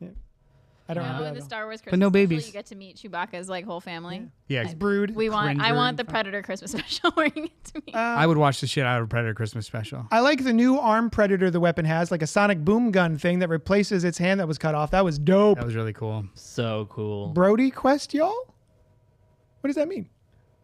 I don't You know, remember in the that. Star Wars Christmas But no special, babies. you get to meet Chewbacca's like whole family. Yeah, It's brood. I Cringer. want the Predator Christmas special where you get to meet. I would watch the shit out of Predator Christmas special. I like the new arm predator the weapon has, like a sonic boom gun thing that replaces its hand that was cut off. That was dope. That was really cool. So cool. Brody Quest, y'all? What does that mean?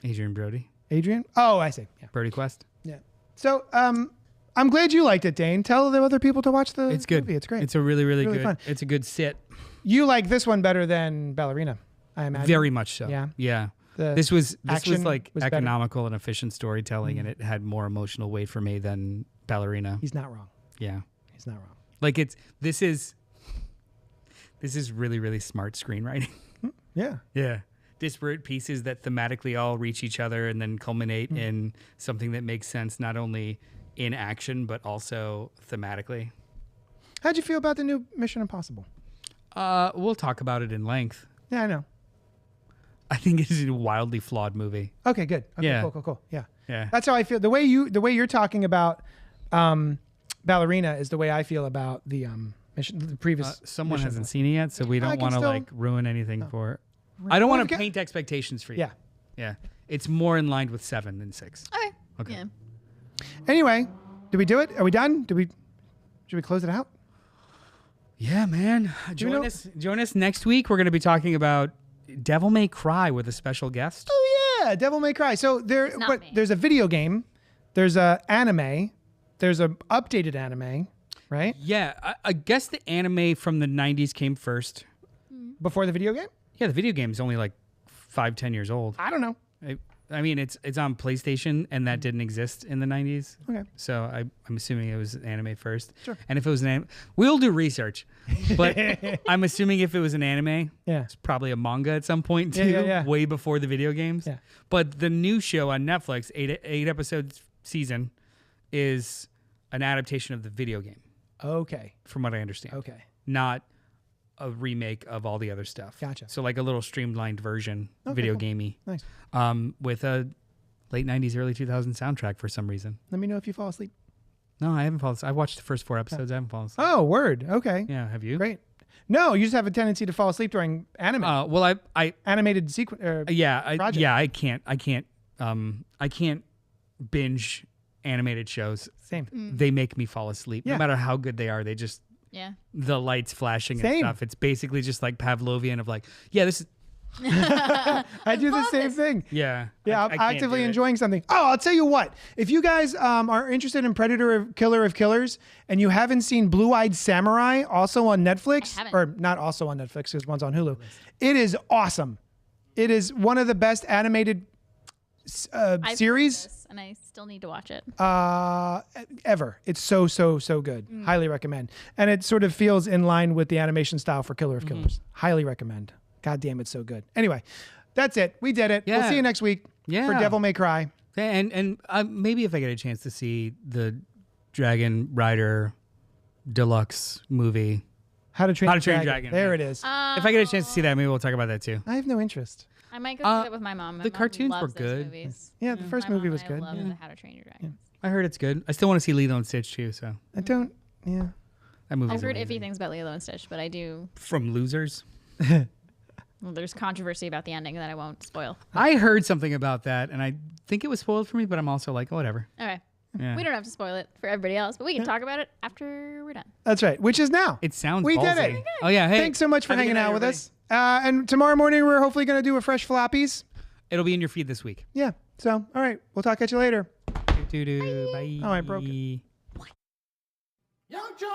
Adrian Brody. Adrian? Oh, I see. Yeah. Brody Quest. Yeah. So, I'm glad you liked it, Dane. Tell the other people to watch the It's good. movie. It's great. It's a really, really, Really good. fun. It's a good sit. You like this one better than Ballerina, I imagine. Very much so. Yeah. Yeah. The This was action like was better. economical and efficient storytelling, and it had more emotional weight for me than Ballerina. He's not wrong. Yeah. He's not wrong. Like this is really, really smart screenwriting. Yeah. Yeah. Disparate pieces that thematically all reach each other and then culminate in something that makes sense not only in action but also thematically. How'd you feel about the new Mission Impossible? We'll talk about it in length. Yeah, I know. I think it's a wildly flawed movie. Okay, good. Okay, Yeah. cool. Yeah. Yeah. That's how I feel. The way you're talking about Ballerina is the way I feel about the mission. The previous. Someone Mission hasn't seen it yet, so we I don't can want to still- like ruin anything for it. I don't Well, want to if you paint expectations for you. Yeah. Yeah. It's more in line with 7 than 6. Okay. Okay. Yeah. Anyway, did we do it? Are we done? Should we close it out? Yeah, man. Join us next week. We're going to be talking about Devil May Cry with a special guest. Oh yeah, Devil May Cry. So not me. there's a video game, there's a anime, there's a updated anime, right? Yeah, I guess the anime from the 90s came first. Before the video game? Yeah, the video game is only like 5-10 years old. I don't know. I mean, it's on PlayStation, and that didn't exist in the 90s. Okay. So I'm assuming it was an anime first. Sure. And if it was an anime, we'll do research. But I'm assuming if it was an anime, Yeah. it's probably a manga at some point too, Yeah. way before the video games. Yeah. But the new show on Netflix, eight episodes season, is an adaptation of the video game, Okay. from what I understand. Okay. Not a remake of all the other stuff. Gotcha. So like a little streamlined version, Okay, video cool. gamey. Nice. With a late 90s, early 2000s soundtrack for some reason. Let me know if you fall asleep. No, I haven't fallen asleep. I watched the first 4 episodes. I haven't fallen asleep. Oh, word. Okay. Yeah, have you? Great. No, you just have a tendency to fall asleep during anime. Well, I Animated sequence. Project. I can't binge animated shows. Same. They make me fall asleep. Yeah. No matter how good they are, they just Yeah. the lights flashing and Same. stuff. It's basically just like Pavlovian of like, yeah, this is I do the same thing. yeah. Yeah, I I'm can't actively do it. enjoying something. Oh, I'll tell you what. If you guys are interested in Predator Killer of Killers and you haven't seen Blue-Eyed Samurai, also on Netflix, I haven't. or not also on Netflix, because one's on Hulu, it is awesome. It is one of the best animated I've series. heard this, and I still need to watch it. Ever. It's so good. Highly recommend. And it sort of feels in line with the animation style for Killer of Killers. Highly recommend. God damn, it's so good. Anyway, that's it. We did it. Yeah. We'll see you next week for Devil May Cry. And maybe if I get a chance to see the Dragon Rider Deluxe movie. How to Train Your Dragon. There it is. If I get a chance to see that, maybe we'll talk about that too. I have no interest. I might go see it with my mom. The cartoons were good. Yeah, the first movie was good. I love How to Train Your Dragon. I heard it's good. I still want to see Lilo and Stitch too. So I don't. Yeah. that movie. I've heard iffy things about Lilo and Stitch, but I do. From Losers. Well, there's controversy about the ending that I won't spoil. I heard something about that, and I think it was spoiled for me, but I'm also like, oh, whatever. Okay. Yeah. We don't have to spoil it for everybody else, but we can talk about it after we're done. That's right. Which is now. It sounds We ballsy. did it. Oh yeah. Hey, Thanks so much for have a hanging good night, out with everybody. us. And tomorrow morning, we're hopefully going to do a fresh floppies. It'll be in your feed this week. Yeah. So, all right. We'll talk at you later. Bye. Oh, I broke it. Young John!